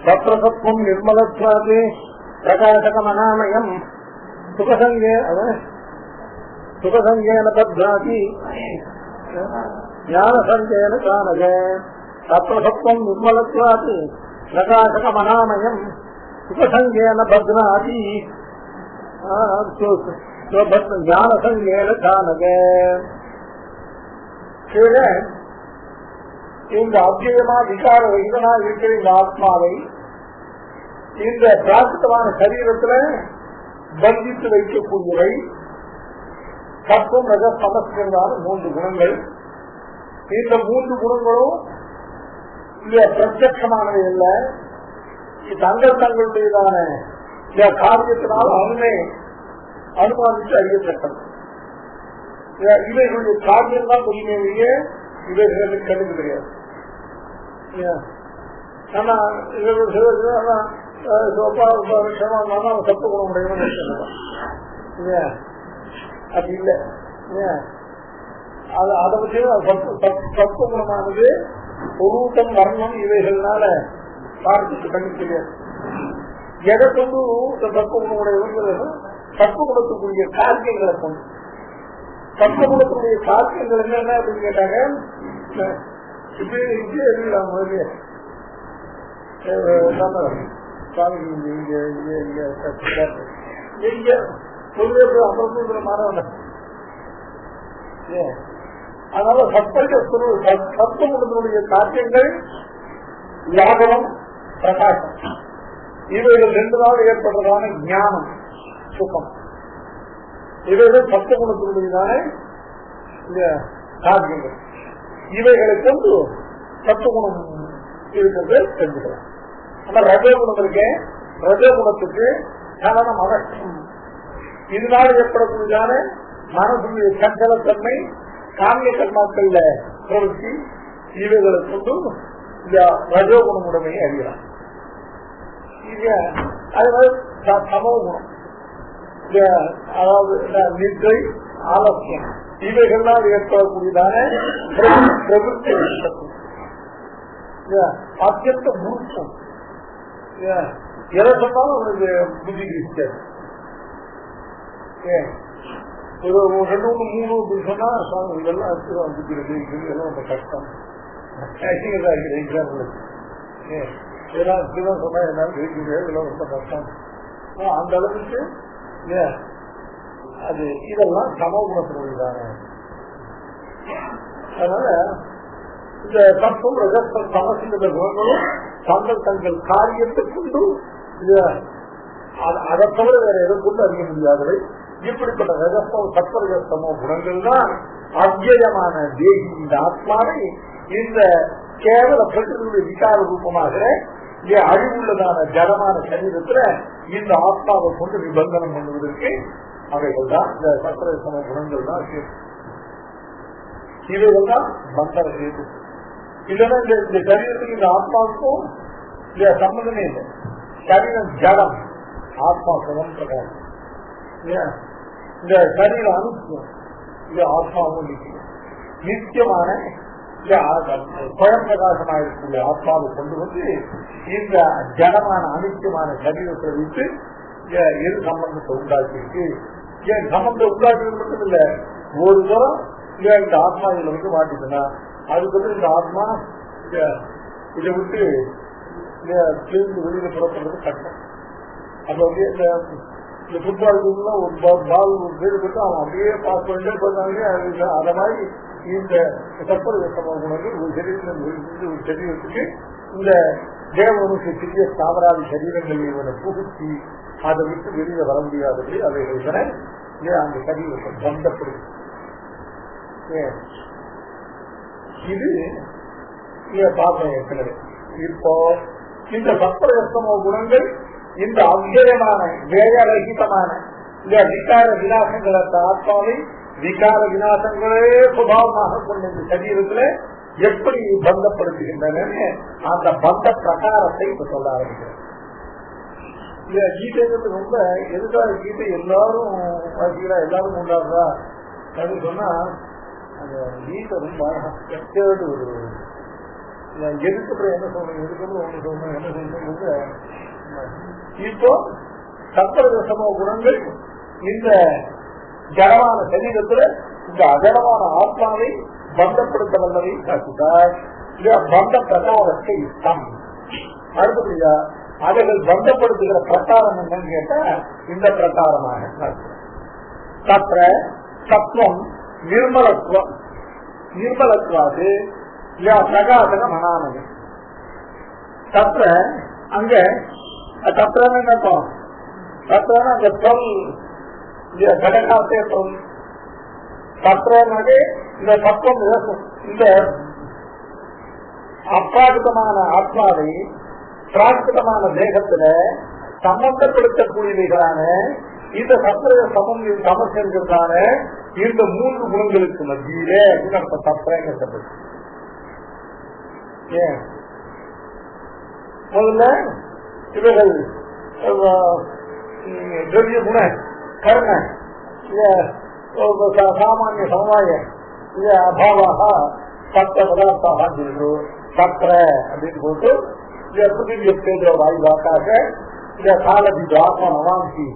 சத்ரசத்வம் நிர்மலத்வாது பிரகாசகமனாமயம் சுகசங்கேன பத்ராதி ஞானசங்கேன கானக. சத்ரசத்வம் நிர்மலத்வாது பிரகாசகமனாமயம் சுகசங்கேன பத்ராதி ஞானசங்கேன கானக. கீழே இந்த அவ்வியமா விகார ரகிதனா இருக்கிற இந்த ஆத்மாவை இந்த பிராகிருத்தமான சரீரத்துல பந்தித்து வைக்கக்கூடியவை சத்துவம் ரஜஸ் தமஸ்களான 3 குணங்கள். இந்த 3 குணங்களும் பிரத்யட்சமானவை அல்ல, தங்களுடையதான காரியத்தினால் அவனே அனுமானித்து அறியப்பட்டது. இவைகளுடைய காரியம் தான் புரிமையே, இவைகளுக்கு கருது கிடையாது. ஆனா சத்து குணம் உடையவன் அது இல்லை. அதை பற்றி சத்து குணமானது பொருத்தம் வர்ணம் இவைகள்னால பார்த்துட்டு கண்டு தெரியாது. எதை கொண்டு சத்து குணம் உடையவன் சத்து குணத்துக்குரிய காரியங்களை கொண்டு சத்து குணத்துடைய காரியங்கள் என்ன அப்படின்னு கேட்டாங்க. அதனால சத்துவனுடைய காரியங்கள் லாபம் பிரகாசம் இவைகள் 2 நாள் ஏற்படுறதான ஞானம் சுகம் இவைகள் சத்துவகுணத்தினுடையதான காரியங்கள். இவைகளை கொண்டு சத்துவகுணம் இருக்கிறது தெரிஞ்சுக்கலாம். ஆனா ரஜகுணம் இருக்கு, ரஜகுணத்துக்கு கலனம் அகற்றம் இதனால ஏற்படக்கூடியதான மனசுடைய சஞ்சலத்தன்மை காமிய கர்மாக்கள்ல பிரவர்த்தி இவைகளை கொண்டு இந்த ரஜோகுணம் உடமையை அறியலாம். அதே சமோகுணம் அதாவது நித்ரை ஆலசியம் இவைகள்லாம் ஏற்படக்கூடியதான பிரவருத்தி அத்தியந்த மூர்த்தம் எதை சொன்னாலும் அவனுக்கு புத்தி கிரிச்சாரு. 2 3 அப்படின்னு சொன்னா இதெல்லாம் புத்தி இதெல்லாம் ரொம்ப கஷ்டம். இதெல்லாம் இப்படிதான் சொன்னா என்னாலும் ஜெயிக்க முடியாது, இதெல்லாம் ரொம்ப கஷ்டம். அந்த அளவுக்கு அது இதெல்லாம் சமகுணத்தினுடையதான. அதனால இந்த தத்துவம் ரஜஸ்தம் சமசிந்த குணங்களும் தங்கள் காரியத்தை கொண்டு அதை தவிர வேற எதை கொண்டு அறிய முடியாதவை. இப்படிப்பட்ட ரஜஸ்தம் சத்வரஜஸ்தமோ குணங்கள் தான் அவ்வியமான தேகி இந்த ஆத்மாவை இந்த கேவல பிரகிருதியுடைய விகார ரூபமாக அழிவுள்ளதான ஜடமான சரீரத்துல இந்த ஆத்மாவை கொண்டு நிபந்தனம் பண்ணுவதற்கு அவைகள் தான் இந்த சத்வரஜஸ்தமோ குணங்கள் தான். இவைகள் தான் பந்தர கேது. இல்லைன்னா இந்த சரீரத்துக்கு இந்த ஆத்மாவுக்கும் சம்பந்தமே இல்லை. சரீரம் ஜடம், ஆத்மா சுகம் பிரகாரம். இந்த சரீர அனுப்பியம் இது ஆத்மாவும் நித்தியமான சுயம் பிரகாசமாக இருக்கக்கூடிய ஆத்மாவை கொண்டு வந்து இந்த ஜடமான அனித்தியமான சரீரத்தை வைத்து எது சம்பந்தத்தை உண்டாக்கிருக்கு. ஏன் சம்பந்தம் உண்டாக்குறது மட்டும் இல்ல, ஒரு தரம் இந்த ஆத்மா இதுல வந்து மாட்டிச்சுன்னா அதுக்கு இந்த ஆத்மா இதை விட்டு வெளியில புறப்படுறது கஷ்டம். அப்ப வந்து இந்த ஃபுட்பால் ஒரு பால் பேரு போட்டு அவன் அப்படியே பாஸ் பண்ணிட்டே போனாங்க. அத மாதிரி இந்த சத்வரஜஸ்தமோகுணங்கள் ஒரு சரீரத்திலிருந்து ஒரு சரீரத்துக்கு இந்த தேவனுக்கு சிறிய ஸ்தாவராதி சரீரங்கள் இவனை புகுத்தி அதை விட்டு வெளியில வர முடியாதபடி அவைகள் அந்த சரீரத்தை பந்தப்படுது. இது பார்ப்போம் ஏற்கனவே. இப்போ இந்த சத்வரஜஸ்தமோ குணங்கள் இந்த அவ்வியமான வேயரகிதமான இந்த விகார விநாசங்களை ஆத்மாவை விகார விநாசங்களே சுபாவமாக கொண்ட இந்த சரீரத்துல எப்படி பந்தப்படுத்துகின்றன அந்த பந்த பிரகாரத்தை இப்ப சொல்ல ஆரம்பிக்கிறேன். கீதைங்கிறது ரொம்ப எதுக்காக கீதை எல்லாரும் வாசிக்கிறா எல்லாரும் கொண்டாடுறா அப்படின்னு சொன்னா அந்த கீதை ரொம்ப ஒரு எதுக்கப்புறம் என்ன சொல்லணும், எதுக்கப்புறம் ஒண்ணு சொல்லணும், என்ன சொல்லணுங்கிறது. இப்போ சத்வரஜசமோ குணங்கள் இந்த ஜடமான சரீரத்துல இந்த அஜடமான ஆத்மாவை பந்தப்படுத்த வல்லதை காட்டுகிறார். பந்த பிரகாரத்தை இஷ்டம். அடுத்தபடியா அவைகள் பந்தப்படுத்துகிற பிரகாரம் என்னன்னு கேட்டா இந்த பிரகாரமாக தத்ர சத்வம் நிர்மலத்துவம் நிர்மலத்துவாது பிரகாசகம் அனாமயம். தத்ர அங்க தத்ரன்னு என்னப்போம், தத்ரன்னு அந்த சொல் கடகாசே சொல். தத்ரனாலே இந்த தத்துவம் இந்த அப்பிராகிருதமான ஆத்மாவை பிராகிருதமான தேகத்துல சம்பந்தப்படுத்தக்கூடியவைகளான இந்த சத்திர சமஸ்கிறதான இந்த 3 குணங்களுக்கு மத்தியிலே தத்திரங்கிறது. ஏன் முதல்ல இவர்கள் திரவிய குண கர்ண சாமானிய சமுதாய அபாவாக சத்த பதார்த்தாக சொல்லிட்டு சத்திர அப்படின்னு போட்டு வாயுவாக்காக காலதி ஆத்மா நவாந்தி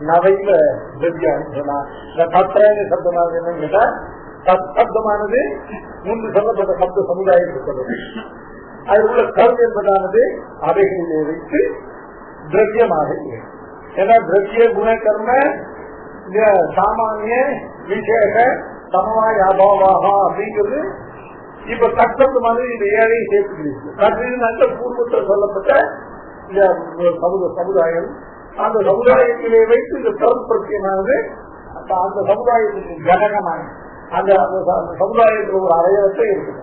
நவையில திரவியான்னு சொன்னா இந்த சத்திரன்னு சப்தமானது என்னன்னு கேட்டா சப்தமானது முன்பு சொல்லப்பட்ட சப்த சமுதாயம் சொல்றது. அதில் உள்ள கருத்து என்பதானது அவைகளிலே வைத்து திரவியமாக ஏன்னா திரவிய குணகர்ம சாமானிய விசேஷ சமவாய அபாவாக அப்படிங்கிறது இப்ப தற்சப்தமானது இந்த 7ஐயும் சேர்த்துக்கிறீங்க. நல்ல பூர்வத்தில் சொல்லப்பட்ட சமுதாயம் அந்த சமுதாயத்திலே வைத்து இந்த கருப்பத்தியமானது அந்த சமுதாயத்திற்கு ஜனகமான அந்த சமுதாயத்தில் ஒரு அவயவத்தை இருக்குது.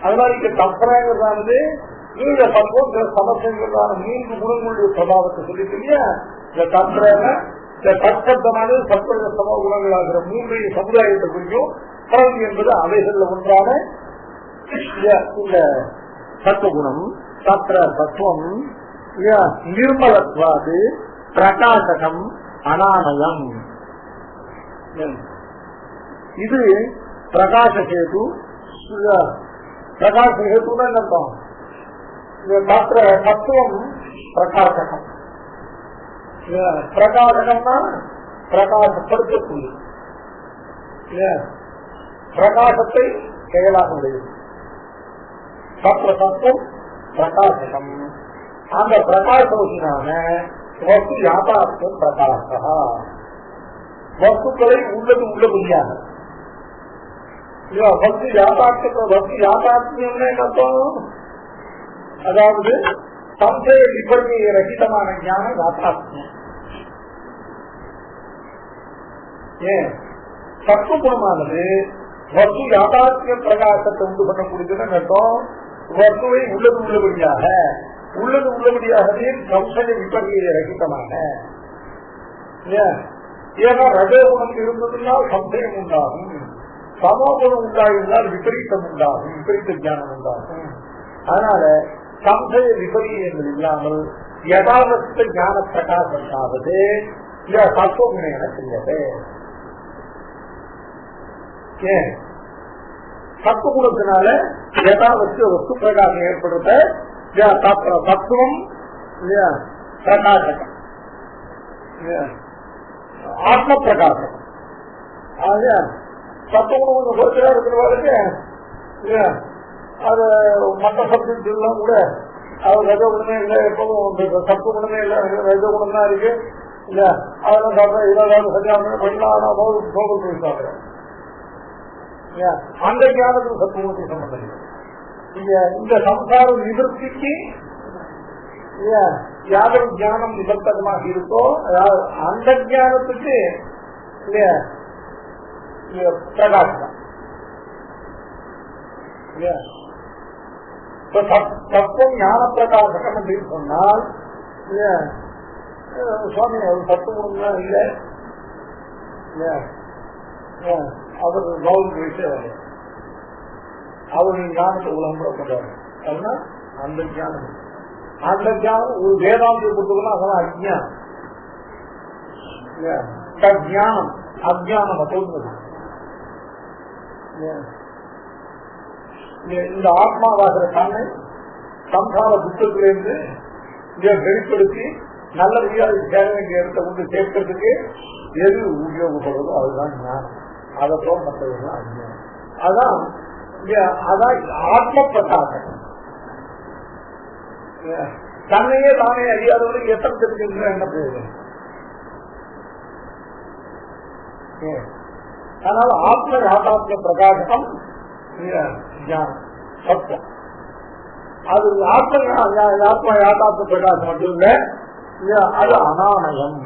அதனால இங்க தப்பராங்கிறதானது இந்த சம்பவம் சமஸ்கிறதான 3 குணங்களுடைய பிரபாவத்தை சொல்லிட்டு இல்லையா. இந்த தப்பரான இந்த தற்சப்தமானது சற்ப சம குணங்களாகிற 3 சமுதாயத்தை குறிக்கும். பரவி என்பது அவைகள்ல ஒன்றான இந்த சத்துவகுணம் தத்திர தத்துவம் நிர்மலத்வாது பிரகாசகம் அனாமயம். இது பிரகாசேது. பிரகாசேதுன்னு அர்த்தம். தத்திர தத்துவம் பிரகாசகம். பிரகாசகம்னா பிரகாசப்படுத்தக்கூடிய பிரகாசத்தை செயலாக முடியும். தத்திர தத்துவம் பிரகாசகம். அந்த பிரகாசத்தினான வஸ்து யாதார்த்தம் பிரகாசா வஸ்துக்களை உள்ளபடியாக வஸ்து யாதார்த்தியம் என்னப்போம், அதாவது சம்சய விபர்ணிய ரகிதமான ஞானம் யாதார்த்தியம். ஏன் சத்துவகுணமானது வஸ்து யாதார்த்திய பிரகாசத்தை உண்டு பண்ணக்கூடியதுன்னு அர்த்தம். வஸ்துவை உள்ளபடியாகவே சம்சய விபர்ணிய ரகிதமான. ஏன்னா ரஜகுணம் இருந்ததுனால் சம்சயம் உண்டாகும், சமோகுணம் உண்டாயிருந்தால் விபரீதம் உண்டாகும், விபரீத ஞானம் உண்டாகும். அதனால சம்சய விபரீதங்கள் இல்லாமல் யதார்த்த ஞான பிரகாசமாவது சத்துவகுண என செய்யது. ஏன் சத்துவகுணத்தினால யதார்த்த வஸ்து பிரகாசம் ஏற்படுத்த தத்துவம் பிரகாசகம் ஆத்ம பிரகாசம். சத்துவகுணம் சொல்றா இருக்கிறவாருக்கு அது மற்ற சப்ஜெக்ட் எல்லாம் கூட அவர் ரஜகுணமே இல்லை, எப்பவும் சத்துவகுணமே இல்லை, ரஜகுணம் தான் இருக்கு இல்ல. அதெல்லாம் சாப்பிட ஏதாவது சரியான பண்ணலாம் போகல் போய் சாப்பிடுறேன். அந்த ஞானத்துக்கு சத்துவகுணத்துக்கு சம்பந்தம் இல்லை. இந்த சம்சார நிவர்த்திக்கு யாதொரு ஞானம் நிபந்தகமாக இருக்கோ அந்த ஞானத்துக்கு பிரகாசம். தத்துவம் ஞான பிரகாசகம் அப்படின்னு சொன்னால் சுவாமி அவர் தத்துவம் தான் இல்லை, அவர் கவுன் விஷயம் அவர் ஞானத்தை உலகம் பண்றாரு. அதனால அந்த ஞானம் ஒரு வேதாந்திய புத்தகம் அதெல்லாம் அஜ்ஞானம். தஜ்ஞானம் அஜ்ஞானம் தோன்றது. இந்த ஆத்மாவாகிற தன்னை சம்சார புத்தத்திலிருந்து வெளிப்படுத்தி நல்லபடியாக சேர வேண்டிய இடத்தை கொண்டு சேர்க்கிறதுக்கு எது உபயோகப்படுறதோ அதுதான் ஞானம். அதை போல மற்றவர்கள் அஞ்ஞானம். அதான் ஆத்ம பிரகாசம். தன்னையே தானே அறியாதவர்களுக்கு எத்தனை தெரிஞ்சுக்கிற என்ன பிரயோஜனம்? அதனால ஆத்ம யாதாத்ம பிரகாசம் ஞானம் சத்தம். அது ஆத்ம யாதாத்ம பிரகாசம் மட்டும் இல்ல, அது அனாமயம்.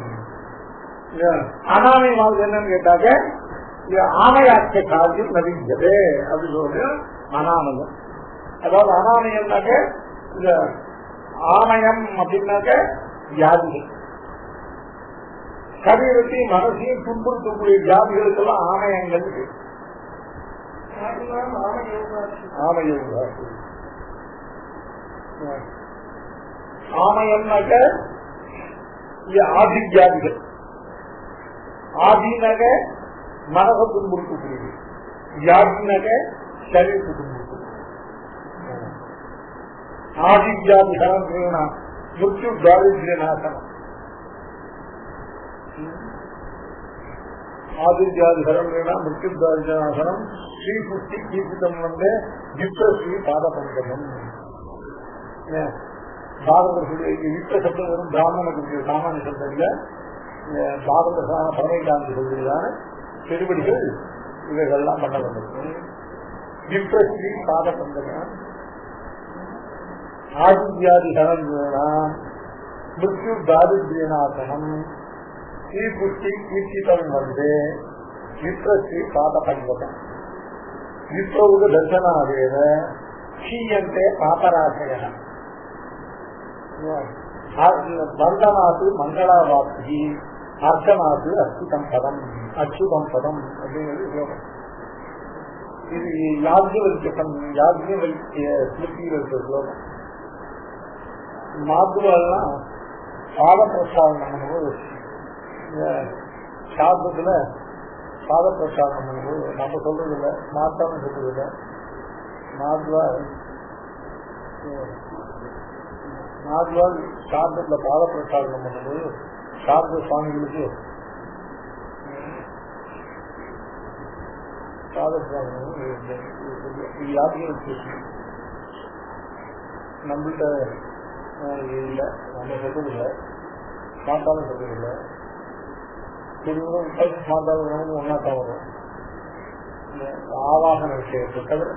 அனாமயமானது என்னன்னு கேட்டாக்க ஆமயாட்ச காரியம் நவிஞ்சது அப்படின்னு சொல்றது அனாமயம். அதாவது அனாமயம்னாக்க இந்த ஆமயம் அப்படின்னாக்க வியாதிகள், சரீரத்தையும் மனசையும் துன்புறுத்தக்கூடிய வியாதிகளுக்கெல்லாம் ஆமயங்கள். ஆமயம்னாக்க ஆதி வியாதிகள், ஆதினாக மனசை துன்புறுத்தக்கூடியது, வியாதினாக சரீரத்தை துன்புறுத்தக்கூடியது. ஆதி வியாதி சரணா முற்று தாரித்ய நாசனம். ஆதி வியாதி சரணா முற்று தாரித்ய நாசனம். ஸ்ரீ புஷ்டி கீர்த்திதம் வந்து விப்ரஸ்ரீ பாதபங்கனம். பாரதர்களுடைய யுத்த சப்தம் வரும் பிராமணனுக்கு சாமானிய சப்தம் இல்ல, பாரத பரமைகாந்தி சொல்வதான திருவடிகள் இவைகள்லாம் பண்ண வந்திருக்கு. விப்ரஸ்ரீ பாதபங்கனம் ஆதிவியாதி சரணம் மிருத்யு தாரித்யநாசனம் ஸ்ரீ புஷ்டி கீர்த்திதம் வந்து விப்ரஸ்ரீ பாதபங்கனம். விப்ரவுக்கு தர்சனாதேவ க்ஷீயந்தே பாபராசய வந்தனாது மங்களாவாப்தி அர்ச்சனாது அச்சுதம் பதம் அப்படிங்கிறது. இது யாஜ்ஞவல்கிய ஸ்மிருதியில் இருக்கிற ஸ்லோகம். மாதுவெல்லாம் பாத பிரசாதம் பண்ணும்போது சாதத்துல பாத பிரசாதம் பண்ணும்போது நம்ம சொல்றது இல்லை, மாத்தான்னு சொல்றது இல்லை. நாதுவால் சாதத்துல பாத பிரசாதம் பண்ணும்போது சாரத சுவாமிகளுக்கு நம்மள்கிட்ட இல்லை, நம்ம சொல்றது இல்லை, மாத்தாலும் சொல்றது இல்லை. மாத்தாலும் ஒன்னாத்தான் வரும். ஆவாகன விஷயத்தை தவிர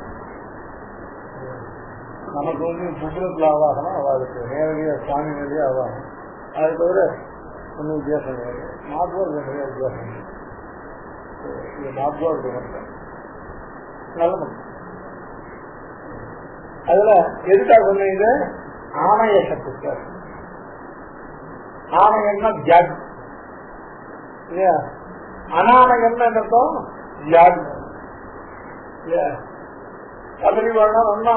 நமக்கு வந்து சுற்றுலத்துல ஆவாகனம் அவளுக்கு நேரடியாக சுவாமி நேரடியாக ஆவாகனம். அதை தவிர ஒன்றும் வித்தியாசம் கிடையாது. நாத்வார் நிறைய வித்தியாசம். நாத்வார் மட்டும் நல்ல மட்டும். அதுல எதுக்காக சொன்னீங்க? ஆணைய சத்துக்கள். ஆணையம்னா வியாதி இல்லையா? அனாமயம்னா என்னக்கும் வியாதி. அப்படி வேணா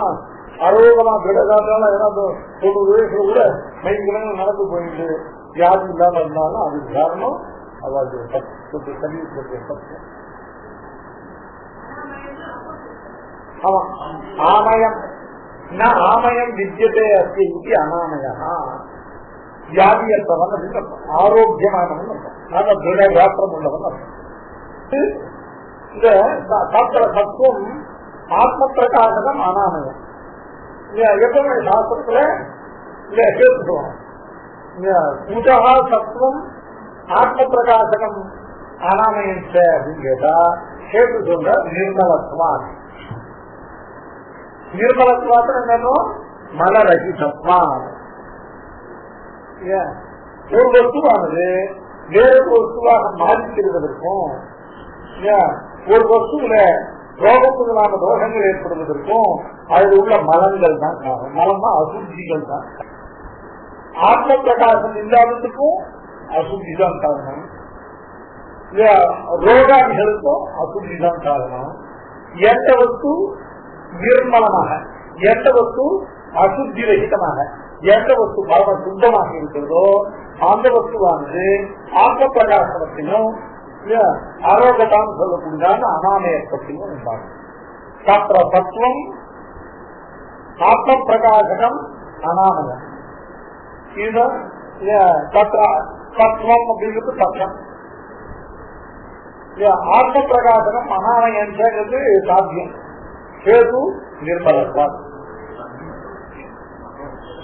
அரோகமா கிடக்காட்டாலும் ஏதாவது 90 வயசுல கூட மைக்கிரங்கள் நடந்து போயிட்டு வியாதி இல்லாம இருந்தாலும் அதுக்கு காரணம் அதாவது சரீரத்தினுடைய சத்தம். ஆமா, ஆமயம் ஆமயம் வித்தியதே அஸ்தி இது அனாமயா வியாதியற்றவன் அப்படின்னு அர்த்தம், ஆரோக்கியமானவன் அர்த்தம், நல்ல திட யாத்திரம் உள்ளவன் அர்த்தம். இந்த தத்துவம் ஆத்ம பிரகாசகம் அனாமயம். எப்பவுமே சாஸ்திரத்துல சேர்த்துக்கணும். பூஜா சத்துவம் ஆத்ம பிரகாசகம் அனாமயம் அப்படின்னு கேட்டா சேர்த்து சொல்ற நிர்மலத்வா. நிர்மலத்வாத்து என்னன்னா மலரகிதத்வா. ஒரு வஸ்துவானது வேறொரு வஸ்துவாக மாறித்திருவதற்கும், ஒரு வஸ்துல ரோகத்துகளான தோஷங்கள் ஏற்படுவதற்கும் அதில் உள்ள மலங்கள் தான் காரணம். மலம்னா அசுத்திகள் தான். ஆத்ம பிரகாசம் இல்லாததுக்கும் அசுத்தி தான் காரணம், ரோகாதிகளுக்கும் அசுத்தி தான் காரணம். எந்த வஸ்து நிர்மலமாக, எந்த வஸ்து அசுத்தி ரகிதமாக, எந்த வஸ்து பரம சுத்தமாக இருக்கிறதோ அந்த வஸ்துவானது ஆத்ம பிரகாசனத்தையும் அரோகதான் சொல்லக்கூடியதான அனாமயத்தையும் உண்டாகும். தத்துவம் ஆத்ம பிரகாசகம் அனாமயம். இதுதான் தத்துவம் அப்படிங்கிறது தத்துவம். ஆத்ம பிரகாசனம் அனாமயம் சாத்தியம். சேது நிர்மலத்தான்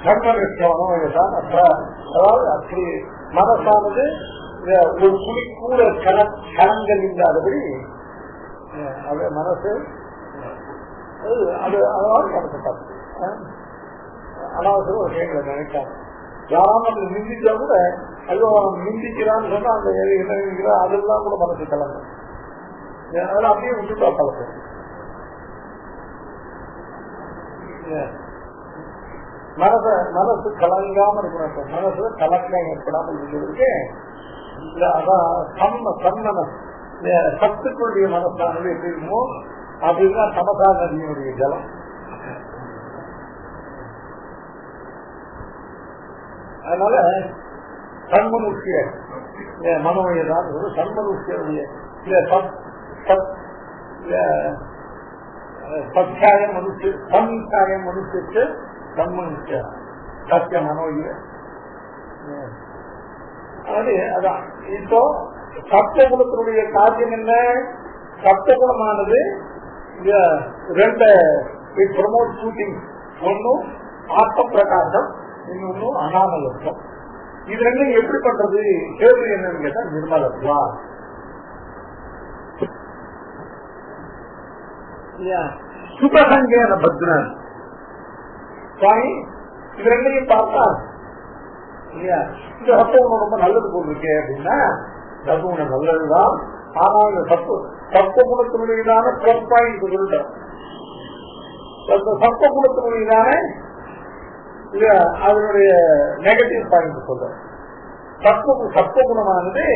கர்மனிஷ்டம். அதாவது அப்படி மனசானது ஒரு துளி கூட கலங்கள் இல்லாதபடி அது மனசு அது அதாவது மனசு பார்த்து அனாவசர விஷயங்களை நினைக்காம யாராவது அப்படி நிந்திச்சா கூட ஐயோ அவன் நிந்திக்கிறான்னு சொன்னா அந்த என்ன நினைக்கிறா அதெல்லாம் கூட மனசு கலங்கும். அதெல்லாம் அப்படியே விட்டுட்டா பழக்கம். மனசு கலங்காம இருக்கணும். மனசுல கலக்கம் ஏற்படாமல் இருக்கிறதுக்கு அதான் சம்மனம் சத்துக்களுடைய மனசானது எப்படி இருக்குமோ அப்படின்னா சமதா நதியினுடைய ஜலம். அதனால சண்மனுஷ்ய மனோயதான் சண்மனுஷ்யனுடைய சத்தியாயம் மனுஷ சம்சாயம் மனுஷத்து சண்மனுஷ்ய சத்திய மனோய. அதான் இப்போ சப்தகுணத்தினுடைய காரியம் என்ன? சப்தகுணமானது ரெண்டு ப்ரமோட் ஷூட்டிங். ஒன்னும் ஆத்ம பிரகாசம், இன்னொன்னும் அனாமலத்துவம். இது ரெண்டும் எப்படி பண்றது? கேள்வி என்னன்னு கேட்டா நிர்மலத்வா. சுபசங்கேன பத்ரன் சுவாமி இது ரெண்டையும் பார்த்தா இல்லையா இந்த சத்துவம் ரொம்ப நல்லது போட்டிருக்கே அப்படின்னா சத்துவம் நல்லதுதான். ஆனா இந்த சத்துவகுணத்தினுடையதான பிறப்பாயின் சொல்லிட்டோம். சத்துவகுணத்தினுடையதான அதனுடைய நெகட்டிவ் பாயிண்ட் சொல்ற சத்துவகுணமானது.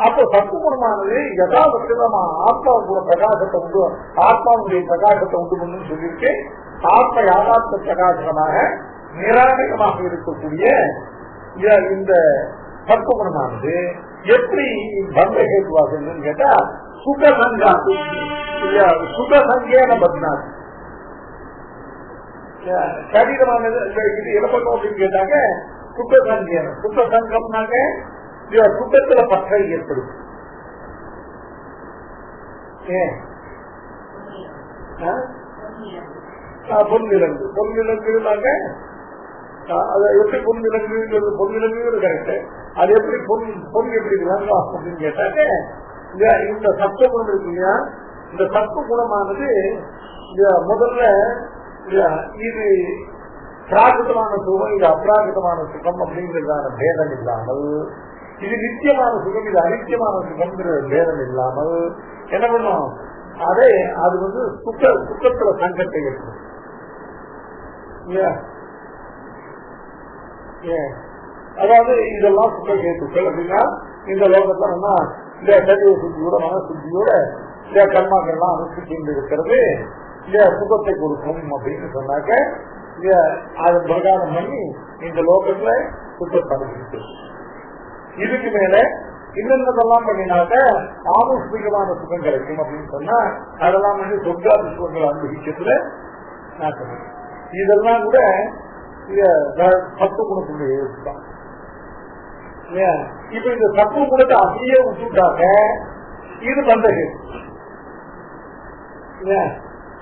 அப்போ சத்துவகுணமானது யதாபத்திரமா ஆத்மாவுடைய பிரகாசத்தை உண்டு, ஆத்மாவுடைய பிரகாசத்தை உண்டு பண்ணு சொல்லியிருக்கு. ஆத்ம யாதாத்ம பிரகாசமாக நிராகமாக இருக்கக்கூடிய இந்த சத்துவகுணமானது எப்படி பந்தகேதுவாக கேட்டா சுகசங்காத்து சுகசங்கேன பத்னாது. சரீரமானது இது இலப்பட்டோம் அப்படின்னு கேட்டாங்க சுகசங்கேன. சுகசங்கம்னாக்க சுகத்துல பற்றை ஏற்படும். பொன்விலங்கு பொன்விலங்குனாக்க அது எப்படி பொன்விலங்குங்கிறது பொன்விலங்குங்கிறது கரெக்ட். அது எப்படி பொன் எப்படி விளங்கும் அப்படின்னு கேட்டாக்க இந்த சத்துவ குணம் இருக்கு இல்லையா, இந்த சத்துவ குணமானது முதல்ல இது பிராகிருதமான சுகம், இது அப்ராகிருதமான சுகம் அப்படிங்கிறதான பேதம் இல்லாமல், இது நித்தியமான சுகம், இது அனித்தியமான சுகம்ங்கிற பேதம் இல்லாமல் என்ன பண்ணும், அது சுக்கத்துல சங்கத்தை ஏற்படும். அதாவது இதெல்லாம் சுக்க கேட்டுக்கள் அப்படின்னா இந்த லோகத்துல இந்த சரீர சுத்தியோட மன சுத்தியோட இந்த கர்மாக்கள்லாம் அனுஷ்டிச்சு இருக்கிறது சுகத்தை கொடுக்கும் அப்படின்னு சொன்னாக்க அது பிரகாரம் பண்ணி இந்த லோகத்துல சுத்தத்தை அனுப்பிச்சு. இதுக்கு மேல இன்னதெல்லாம் பண்ணினாக்க ஆமுஷ்மிகமான சுகம் கிடைக்கும் அப்படின்னு சொன்னா அதெல்லாம் வந்து சொர்க்காதி சுகங்கள் அனுபவிக்கிறதுல நாட்டம். இதெல்லாம் கூட சத்துவ குணத்துடைய தான். இப்ப இந்த சத்துவ குணத்தை அப்படியே விட்டுட்டாக்க இது பந்தகு.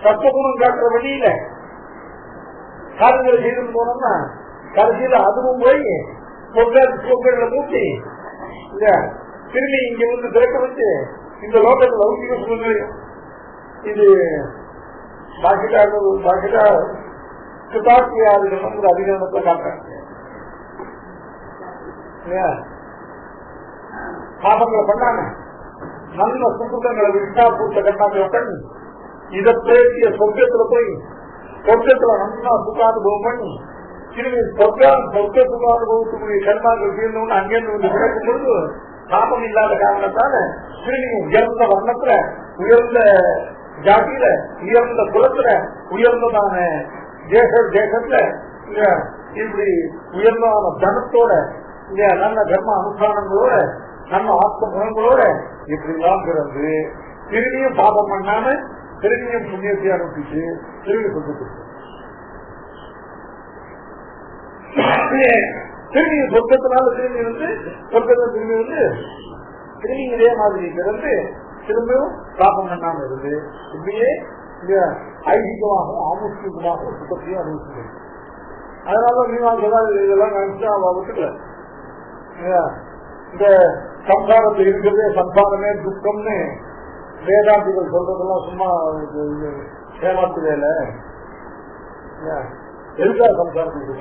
சத்துவ குணம் காட்டுற வழியில காரியங்களை செய்து போனோம்னா கடைசியில அதுவும் போய் சொற்களை மூட்டி திரும்பி இங்க வந்து திறக்க வச்சு இந்த லோகத்தில் லௌகிக சுகங்களையும் இது பாக்கிட்டா கிருதார்த்தியாதிகள் அதிகாரத்தை காட்டுறாங்க. பாபங்களை பண்ணாங்க, நல்ல சுத்தங்களை விட்டா பூத்த கட்டாங்க பண்ணி இதை பேசிய சொர்க்கத்துல போய் சொர்க்கத்துல நல்லா சுகானுபவம் பண்ணி திரும்பி சொர்க்க சுகானுபவத்துக்குரிய கர்மாக்கள் தீர்ந்தவங்க அங்கிருந்து வந்து கிடைக்கும் பொழுது பாபம் இல்லாத காரணத்தால திரும்பி உயர்ந்த வர்ணத்துல உயர்ந்த ஜாதியில உயர்ந்த குலத்துல உயர்ந்ததான தேசத்துல இப்படி உயர்ந்தான தனத்தோட நல்ல தர்ம அனுஷ்டானங்களோட நல்ல ஆத்ம குணங்களோட இப்படிலாம் பிறந்து திரும்பியும் பாபம் பண்ணாம திரும்பியும் புண்ணியத்தை அனுப்பிச்சு திரும்பி கொடுத்து திரும்பி சொர்க்கத்தினால திரும்பி வந்து சொர்க்கத்தில் திரும்பி வந்து திரும்பி இதே மாதிரி பிறந்து திரும்பியும் பாபம் பண்ணாம இருந்து இப்படியே ஐதீகமாகவும் ஆமுஷ்டிகமாகவும் சுத்தத்தையும் அனுபவிச்சு. அதனால மீமாசை இதெல்லாம் நினைச்சு அவ விட்டுக்கல. இந்த சம்சாரத்தில் இருக்கிறதே சம்சாரமே துக்கம்னு வேதாந்திகள் சொல்றதெல்லாம் சும்மா ஏமாத்து வேலை. எதுக்கா சம்சாரத்துக்கு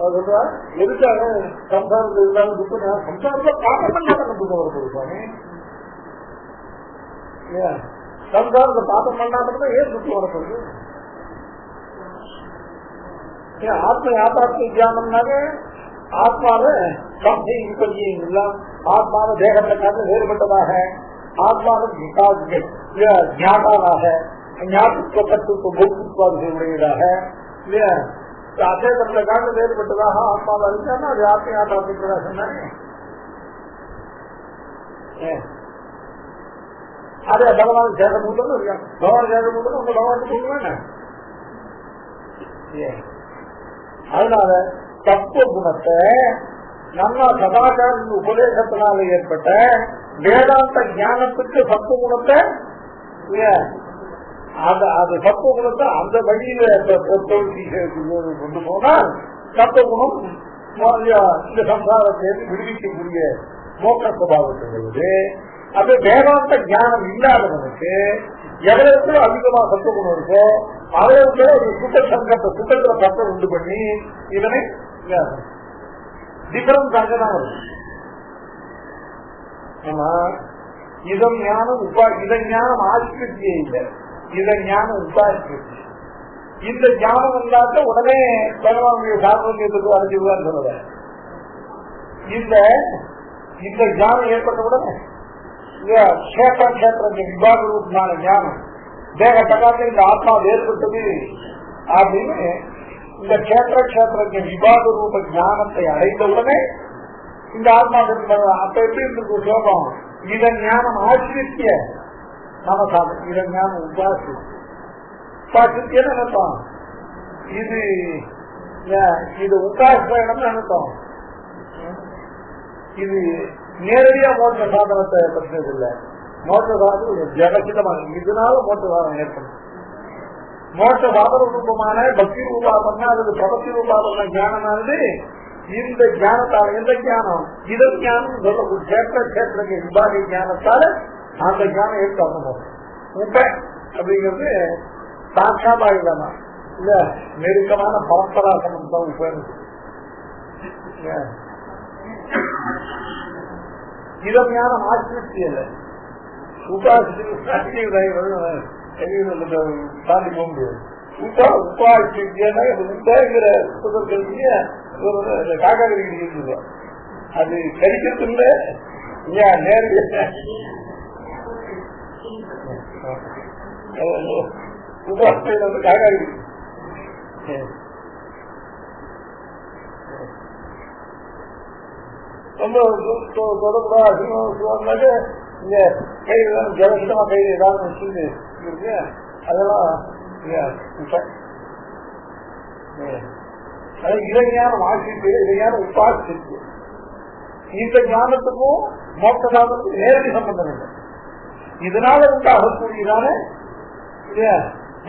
சொல்றா எதுக்காக சம்சாரத்தில் இருந்தாலும் துக்கம்? சம்சாரத்தை பாப்பம் துக்கம் வரப்போகுது சுவாமி. சம்சாரத்தை பாப்பம் பண்ணாம ஏன் துக்கம் வரப்போகுது? ஆத்ம யாத்தாத்ம தியானம்னாக ஆத்மாவ சம்சயம் இல்ல, ஆத்மாவ தேகத்தை காட்டு வேறுபட்டதாக, ஆத்மாவ ஞானாக ஞாபக கட்டுக்கு போக்குவாது உடையதாக இல்லையா, அச்சேதத்தை காட்டு வேறுபட்டதாக ஆத்மாவா இருக்கான்னா அது ஆத்ம யாத்தாத்ம சொன்னாங்க. அதே பகவான் சேத மூலம் இருக்காங்க. பகவான் சேத மூலம் உங்க பகவான் சொல்லுவாங்க. அதனால தத்துவ குணத்தை நம்ம சதாச்சார உபதேசத்தினால ஏற்பட்ட வேதாந்த ஞானத்துக்கு சத்துவ குணத்தை அது சத்துவ குணத்தை அந்த வழியில கொண்டு போனால் சத்துவ குணம் இந்த சம்சாரத்தை விடுவிக்கக்கூடிய மோக்க சுபாவத்தை. அது வேதாந்த ஞானம் இல்லாதவனுக்கு எவ்வளவுக்கு அதிகமா சத்துவ குணம் இருக்கோ அவர்களுக்கு ஒரு சுத்தத்துல சத்தம் உண்டு பண்ணி இதனை டிஃபரன்ஸ் அங்கதான் வரும். ஆமா, இதம் ஞானம் இதை ஞானம் ஆசிரியே இல்லை, இதை ஞானம் உபாசிருத்தி. இந்த ஞானம் இல்லாத உடனே பகவானுடைய சார்பத்துக்கு அடைஞ்சிருவான்னு சொல்லுவ. இந்த ஞானம் ஏற்பட்ட உடனே கஷேத்திர விபாக ரூபமான ஞானம் தேக பிரகாரத்தில் இந்த ஆத்மா வேறுபட்டது அப்படின்னு இந்த கஷேத்திர விபாக ரூப ஞானத்தை அடைந்தவுடனே இந்த ஆத்மா அப்ப எப்படி இருக்கு சோகம்? இதன் ஞானம் ஆசிரித்திய நாம சாதம், இதன் ஞானம் உபாசித்தியன்னு நினைப்போம். இது உபாசனம் நினைப்போம். இது நேரடியா மோட்ச சாதனத்தை பற்றினது இல்லை. மோட்ச சாதனம் ஜகசிதமான இதனால மோட்ச சாதனம் ஏற்படும். மோட்ச சாதன ரூபமான பக்தி ரூபாபன்னா அல்லது பிரபத்தி ரூபாபன்ன ஞானமானது இந்த ஞானத்தால் எந்த ஞானம் இத ஞானம் சொல்லக்கூடிய கஷேத்திர விபாக ஞானத்தால அந்த ஞானம் ஏற்படும். உப அப்படிங்கிறது சாட்சாதா இல்லமா இல்ல, நெருக்கமான பரம்பரா சம்பந்தம் உப. இதம் ஞானம் ஆசிரிச்சி அல்ல, உபாசி தாண்டி போக முடியாது. காக்காக்கறி இருந்தது அது கடிக்கிறது இல்லை. நேரடியாக உபாசனை வந்து காக்காக்கறி ரொம்ப தொடக்கூடாது. இங்க கையில ஜலசிதமா கையில ஏதாவது வச்சு இருக்கு, அதெல்லாம் இதை ஞானம் ஆசிட்டு இதை ஞானம் உபாசிட்டு. இந்த ஞானத்துக்கும் மோட்ச சாதனத்துக்கும் நேரடி சம்பந்தம் இல்லை. இதனால உண்டாகக்கூடியதான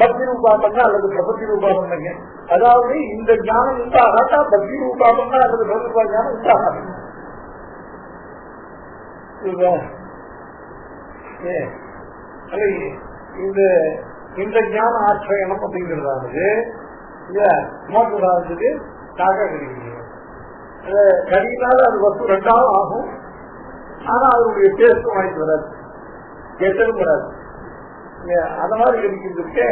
பக்தி ரூபாபன்னா அல்லது பிரபத்தி ரூபாபன்னங்க. அதாவது இந்த ஞானம் உண்டாகாட்டா பக்தி ரூபாபன்னா அல்லது பிரபுபா ஞானம் உண்டாகாது. இந்த ஞான ஆசிரியனம் அப்படிங்கிறதானது மோட்ச சாதனத்துக்கு காக்கா கிடைக்கிறது. கடினால அது வசூ ரெண்டாவும் ஆகும். ஆனா அதனுடைய டேஸ்டும் வாங்கிட்டு வராது, கெட்டதும் வராது. அந்த மாதிரி கிடைக்கிறதுக்கு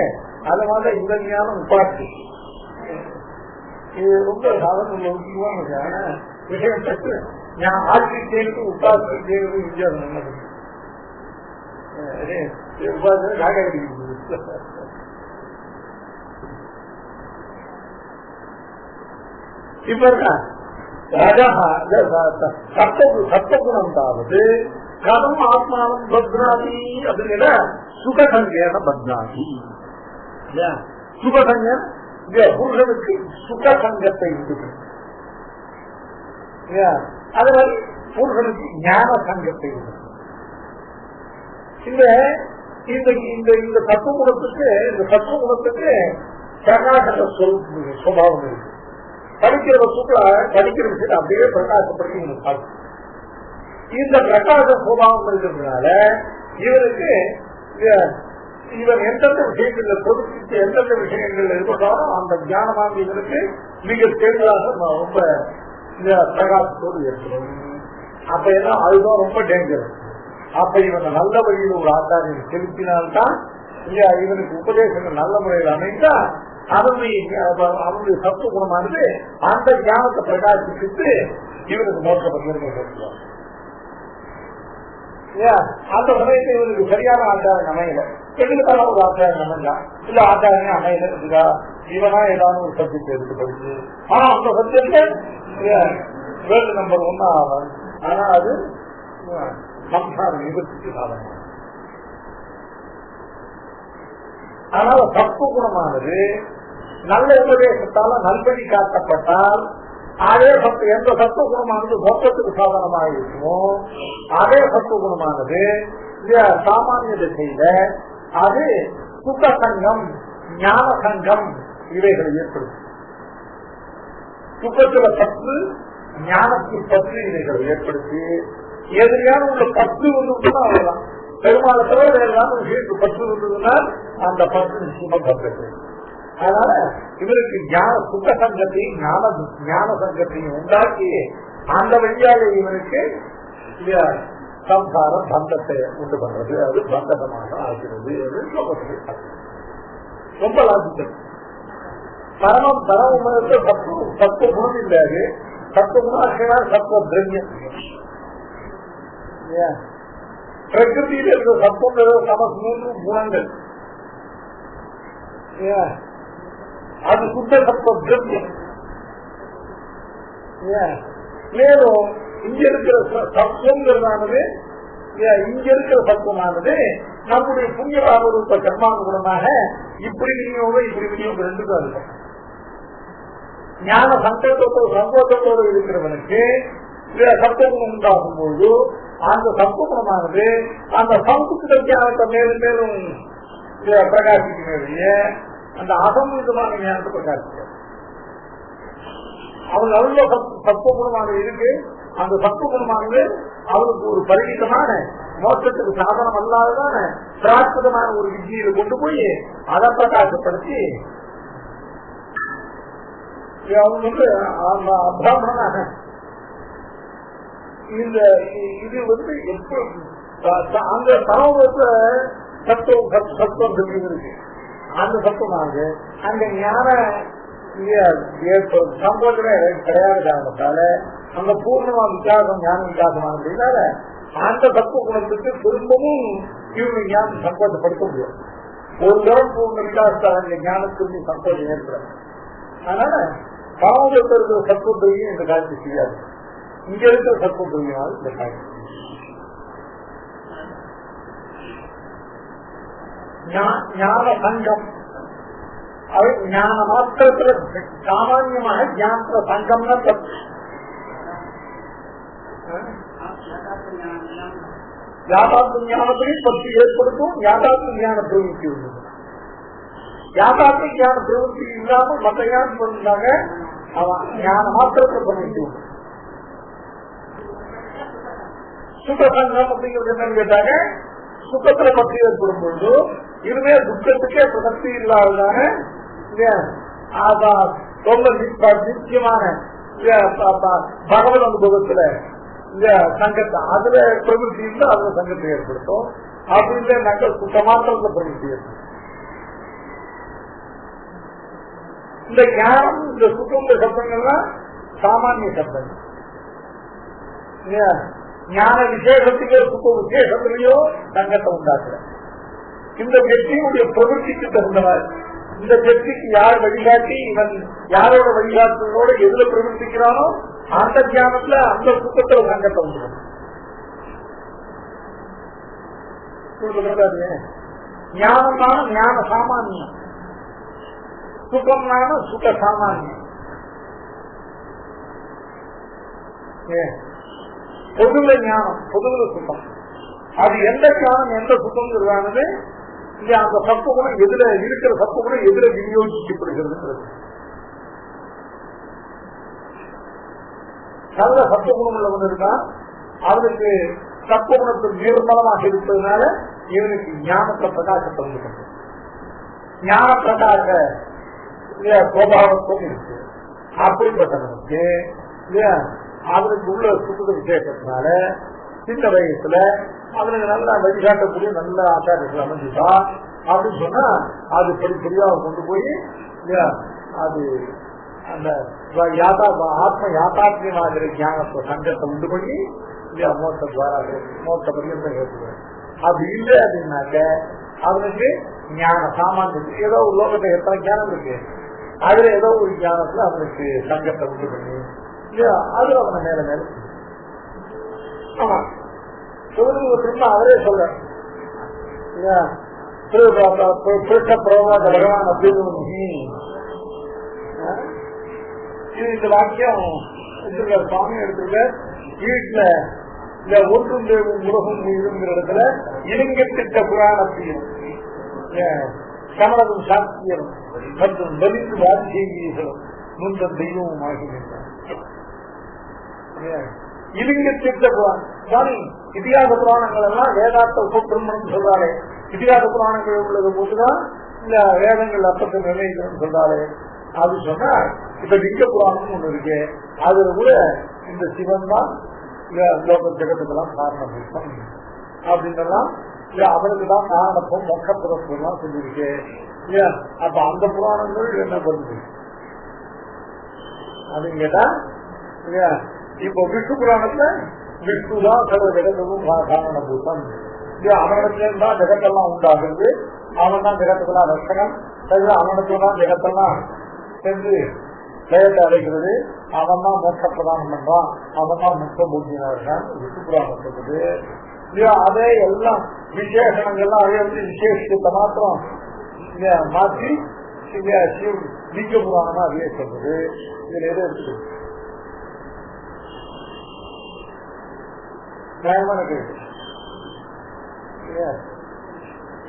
அது மாதிரி இந்த ஞானம் உபாசி. இது ரொம்ப சாதனை முக்கியமான விஷயம். பற்றி நான் ஆட்சி செய்வது உபாசி செய்வது வித்தியாசம் நல்லது. உபாசனை காக்கா கிடைக்கிறது. இப்ப இருக்கா சப்தகுணம் தாவது கதம் ஆத்மானம் பத்னாதி அப்படிங்கிற சுகசங்கேன பத்னாதி. சுகசங்க புருஷனுக்கு சுக சங்கத்தை உண்டு. அது மாதிரி புருஷனுக்கு ஞான சங்கத்தை உண்டு. இந்த தத்துவகுணத்துக்கு பிரகாச சுபாவம் இருக்கு. படிக்கிற வசூக்களை படிக்கிற விஷயத்தை அப்படியே பிரகாசப்படுத்தி பார்க்கணும். இந்த பிரகாச சுபாவம் இருக்கிறதுனால இவருக்கு இவர் எந்தெந்த விஷயங்கள்ல பொதுப்பித்து எந்தெந்த விஷயங்கள் இருப்பதாலும் அந்த ஞானமாக இவருக்கு மிக தெளிவாக ரொம்ப பிரகாசத்தோடு ஏற்படும். அப்ப எல்லாம் அதுதான் ரொம்ப டேஞ்சர். அப்ப இவங்க நல்ல வழியில் ஒரு ஆச்சாரியம் செலுத்தினால்தான் இவனுக்கு உபதேசங்கள் நல்ல முறையில் அமைந்தா அவனுடைய சத்துவ குணமானது அந்த ஞானத்தை பிரகாசித்து இவனுக்கு மோட்ச பகிர்ந்து சொல்லுவாங்க. அந்த சமயத்தை இவனுக்கு சரியான ஆச்சாரம் அமையல, எதுக்காக ஒரு ஆச்சாரம் அமைஞ்சா இல்ல ஆச்சாரமே அமையல இருக்கா, இவனா ஏதாவது ஒரு சப்ஜெக்ட் எடுத்து படிச்சு அந்த சப்ஜெக்ட் வேர்ல்டு நம்பர் 1 ஆகும். ஆனா அது சம்சார நிவர்த்திக்கு சாதனம். அதனால சத்துவ குணமானது நல்ல உபதேசத்தால நல்வழி காட்டப்பட்டால் அதே எந்த சத்துவ குணமானது மோட்சத்துக்கு சாதனமாக இருக்குமோ அதே சத்துவ குணமானது சாமானிய திசையில அது சுக சங்கம் ஞான சங்கம் இவைகளை ஏற்படுத்தும். சுகத்துல பற்று ஞானத்தில் பற்று இவைகளை ஏற்படுத்தி எதிரியான உள்ள பற்று வந்து அவ்வளவுதான். பெருமாளை தவிர வேறு விஷயத்துக்கு பற்று இருந்ததுன்னா அந்த பற்று நிச்சயமா பற்று. அதனால இவருக்கு சுக சங்கத்தையும் ஞான சங்கத்தையும் உண்டாக்கி அந்த வழியாக இவருக்கு சம்சார பந்தத்தை உண்டு பண்றது, அது பந்தகமாக ஆகிறது. ரொம்ப லாஜிக்கல். பரம சத்துவ குணம் இல்லாது சத்துவ குணம் சத்துவ திரவியம். பிரகிருதியில் இருக்கிற சத்துவம் நமக்கு 3 குணங்கள். அது சுத்த சத்துவ திரவியம். மேலும் இங்க இருக்கிற சத்துவங்கிறதானது இங்க இருக்கிற சத்துவமானது நம்முடைய புண்ணிய பாவரூப கர்மானுகுணமாக இப்படி விநியோகம் இப்படி விநியோகம் 2 தான் இருக்கும். ஞான சந்தோஷத்தோடு இருக்கிறவனுக்கு சத்துவகுணம் உண்டாகும் பொழுது அந்த சத்துவகுணமானது அந்த சமத்துவ ஞானத்தை மேலும் மேலும் பிரகாசிக்க அந்த அசம்பூதமான ஞானத்தை பிரகாசிக்க அவங்க நல்ல சத்துவகுணமானது இருக்கு. அந்த சத்துவகுணமானது அவருக்கு ஒரு பரிமிதமான மோட்சத்துக்கு சாதனம் அல்லாததான பிரார்த்தமான ஒரு வித்தியில கொண்டு போய் அதை பிரகாசப்படுத்தி அவங்க பிராமணனாக இந்த இது வந்து அந்த பரவத்தை சத்துவம் இருக்கு. அந்த சத்துவமானது அந்த ஞான சம்பவத்துல கிடையாத காரணத்தால அந்த பூர்ணமா வித்தியாசம் ஞான வித்தியாசமானதுனால அந்த சத்துவ குணத்துக்கு திரும்பவும் இவங்க ஞானம் சங்கோச்சப்படுத்த முடியும். ஒரு தரம் பூர்ண வித்தியாசத்தால் அந்த ஞானத்துக்கு சங்கோச்சம் ஏற்படும். அதனால பாவத்தில் இருக்கிற சத்துவத்தையும் இந்த காட்சி செய்யாது. இங்க இருக்கிற சத்துவத்தையும் இந்த காட்சி ஞான சங்கம். அது ஞான மாத்திரத்துல சாமான்யமாக ஞான சங்கம்னா யாதார்த்த ஞானத்தையும் பற்றி ஏற்படுத்தும். யாதார்த்த ஞான பிரவருத்தி உள்ளது. யாதார்த்த ஞான பிரவருத்தி இல்லாமல் மற்ற ஞானம் பண்ணாங்க ஞான மாத்திரத்தை பிரவருத்தி உண்டு. சுகசங்கம் அப்படிங்கிறது என்னன்னு கேட்டாங்க, சுகத்துல பற்றி ஏற்படும் பொழுது இதுவே துக்கத்துக்கே பிரசக்தி இல்லாததான ரொம்ப நிச்சயமான பகவத் அனுபவத்துல இந்த சங்கத்தை அதுல பிரவருத்தி இருந்தா அதுல சங்கத்தை ஏற்படுத்தும். அப்படி இல்லைனாக்க சுத்தமாத்திரத்துல பிரவருத்தி ஏற்படுத்தும். இந்த ஞானம் இந்த சுத்தம் சப்தங்கள்லாம் சாமானிய சப்தங்கள். ஞான விசேஷத்துக்கு சுத்த விசேஷத்திலேயோ சங்கத்தை உண்டாக்குற இந்த வெற்றியுடைய பிரவருத்திக்கு தகுந்தவர். இந்த வெற்றிக்கு யார் வழிகாட்டி இவன் யாரோட வழிகாட்டுறதோட எதுல பிரவர்த்திக்கிறானோ அந்த ஞானத்துல அந்த சுத்தத்துல சங்கத்தை உண்டு. ஞானமான ஞான சாமானியம். சுகம்னான சுக சாமானியம். பொதுல ஞானம், பொதுல சுகம். அது எந்த ஞானம் எந்த சுகம்ங்கிறதானது இங்க அந்த சத்துவகுணம் எதுல இருக்கிற சத்துவகுணம் எதுல விநியோகிக்கப்படுகிறது. நல்ல சத்துவகுணம் உள்ளவன் இருக்கான், அவனுக்கு சத்துவகுணத்தில் நிர்மலமாக இருப்பதனால இவனுக்கு ஞானத்தை பிரகாசத்தை வந்து ஞான பிரகாச சுவாவத்துவம் இருக்கு. அப்படிப்பட்டவனுக்கு அவனுக்கு உள்ள சுத்த விசேஷத்தினால சின்ன வயசுல அவனுக்கு நல்லா வழிகாட்டக்கூடிய நல்ல ஆச்சாரத்தில் அமைஞ்சுட்டா அப்படின்னு சொன்னா அது படிப்படியா கொண்டு போய் அது அந்த ஆத்ம யாத்தாத்மியமாகிற ஞானத்தை சங்கத்தை உண்டு பண்ணி மோட்ச துவாரா மோட்ச பரியந்தம் ஏற்றுவேன். அது இல்லை அப்படின்னாக்க அவனுக்கு ஞான சாமானியம் ஏதோ ஒரு லோகத்தை எத்தனை ஞானம் இருக்கு, அதுல ஏதோ ஒரு ஞானத்துல அவனுக்கு சங்கத்தை உண்டு பண்ணி அது அவனை மேல மேல. ஆமா திரும்ப அவரே சொல்ற பகவான் அப்படின்னு இந்த வாக்கியம் சுவாமி எடுத்துருக்க வீட்டுல இந்த ஒன்றும் உலகம் இருங்கிற இடத்துல இலங்கத்திட்ட புராணத்தையும் கமலதும் சாஸ்தியம் மற்றும் வலிந்து வாதிசெய்திகளும் முந்த தெய்வமும் ஆகிவிட்டார். இலிங்கத்திட்ட புராணம் இதிகாச புராணங்கள் எல்லாம் வேதாந்த உபபிரமணம் சொல்றாரு. இதிகாச புராணங்கள் உள்ளது போட்டுதான் இந்த வேதங்கள் அர்த்தத்தை நிர்ணயிக்கணும்னு சொல்றாரு. அது சொன்னா இப்ப லிங்க புராணம் ஒண்ணு இருக்கு, அதுல கூட இந்த சிவன் தான் லோக ஜெகத்துக்கெல்லாம் காரணம் அப்படின்னலாம் அவனுக்கு தான் காரணத்துவம் மொக்கப்புறத்துவம் எல்லாம் சொல்லியிருக்கு. அப்ப அந்த புராணங்கள் என்ன பண்ணுது அப்படின்னு கேட்டா இப்போ விஷ்ணு புராணத்துல விஷ்ணுதான் சர்வ ஜெகத்துக்கும் காரணபூதம், அவனிடத்துல தான் ஜெகத்தெல்லாம் உண்டாகுது, அவன் தான் ஜெகத்துக்கெல்லாம் ரட்சகன், அவனிடத்துல தான் ஜெகத்தெல்லாம் சென்று ஜெயத்தை அடைகிறது, அவன் தான் மோட்ச பிரதானம் பண்றான், அவன் தான் முக்க பூஜ்யனாக விஷ்ணு புராணம் சொல்றது. அதே எல்லாம் விசேஷங்கள்லாம் அதே வந்து விசேஷத்தை மாத்திரம் மாற்றி லிங்க புராணமா அதே சொல்றது. இதுல எது இருக்கு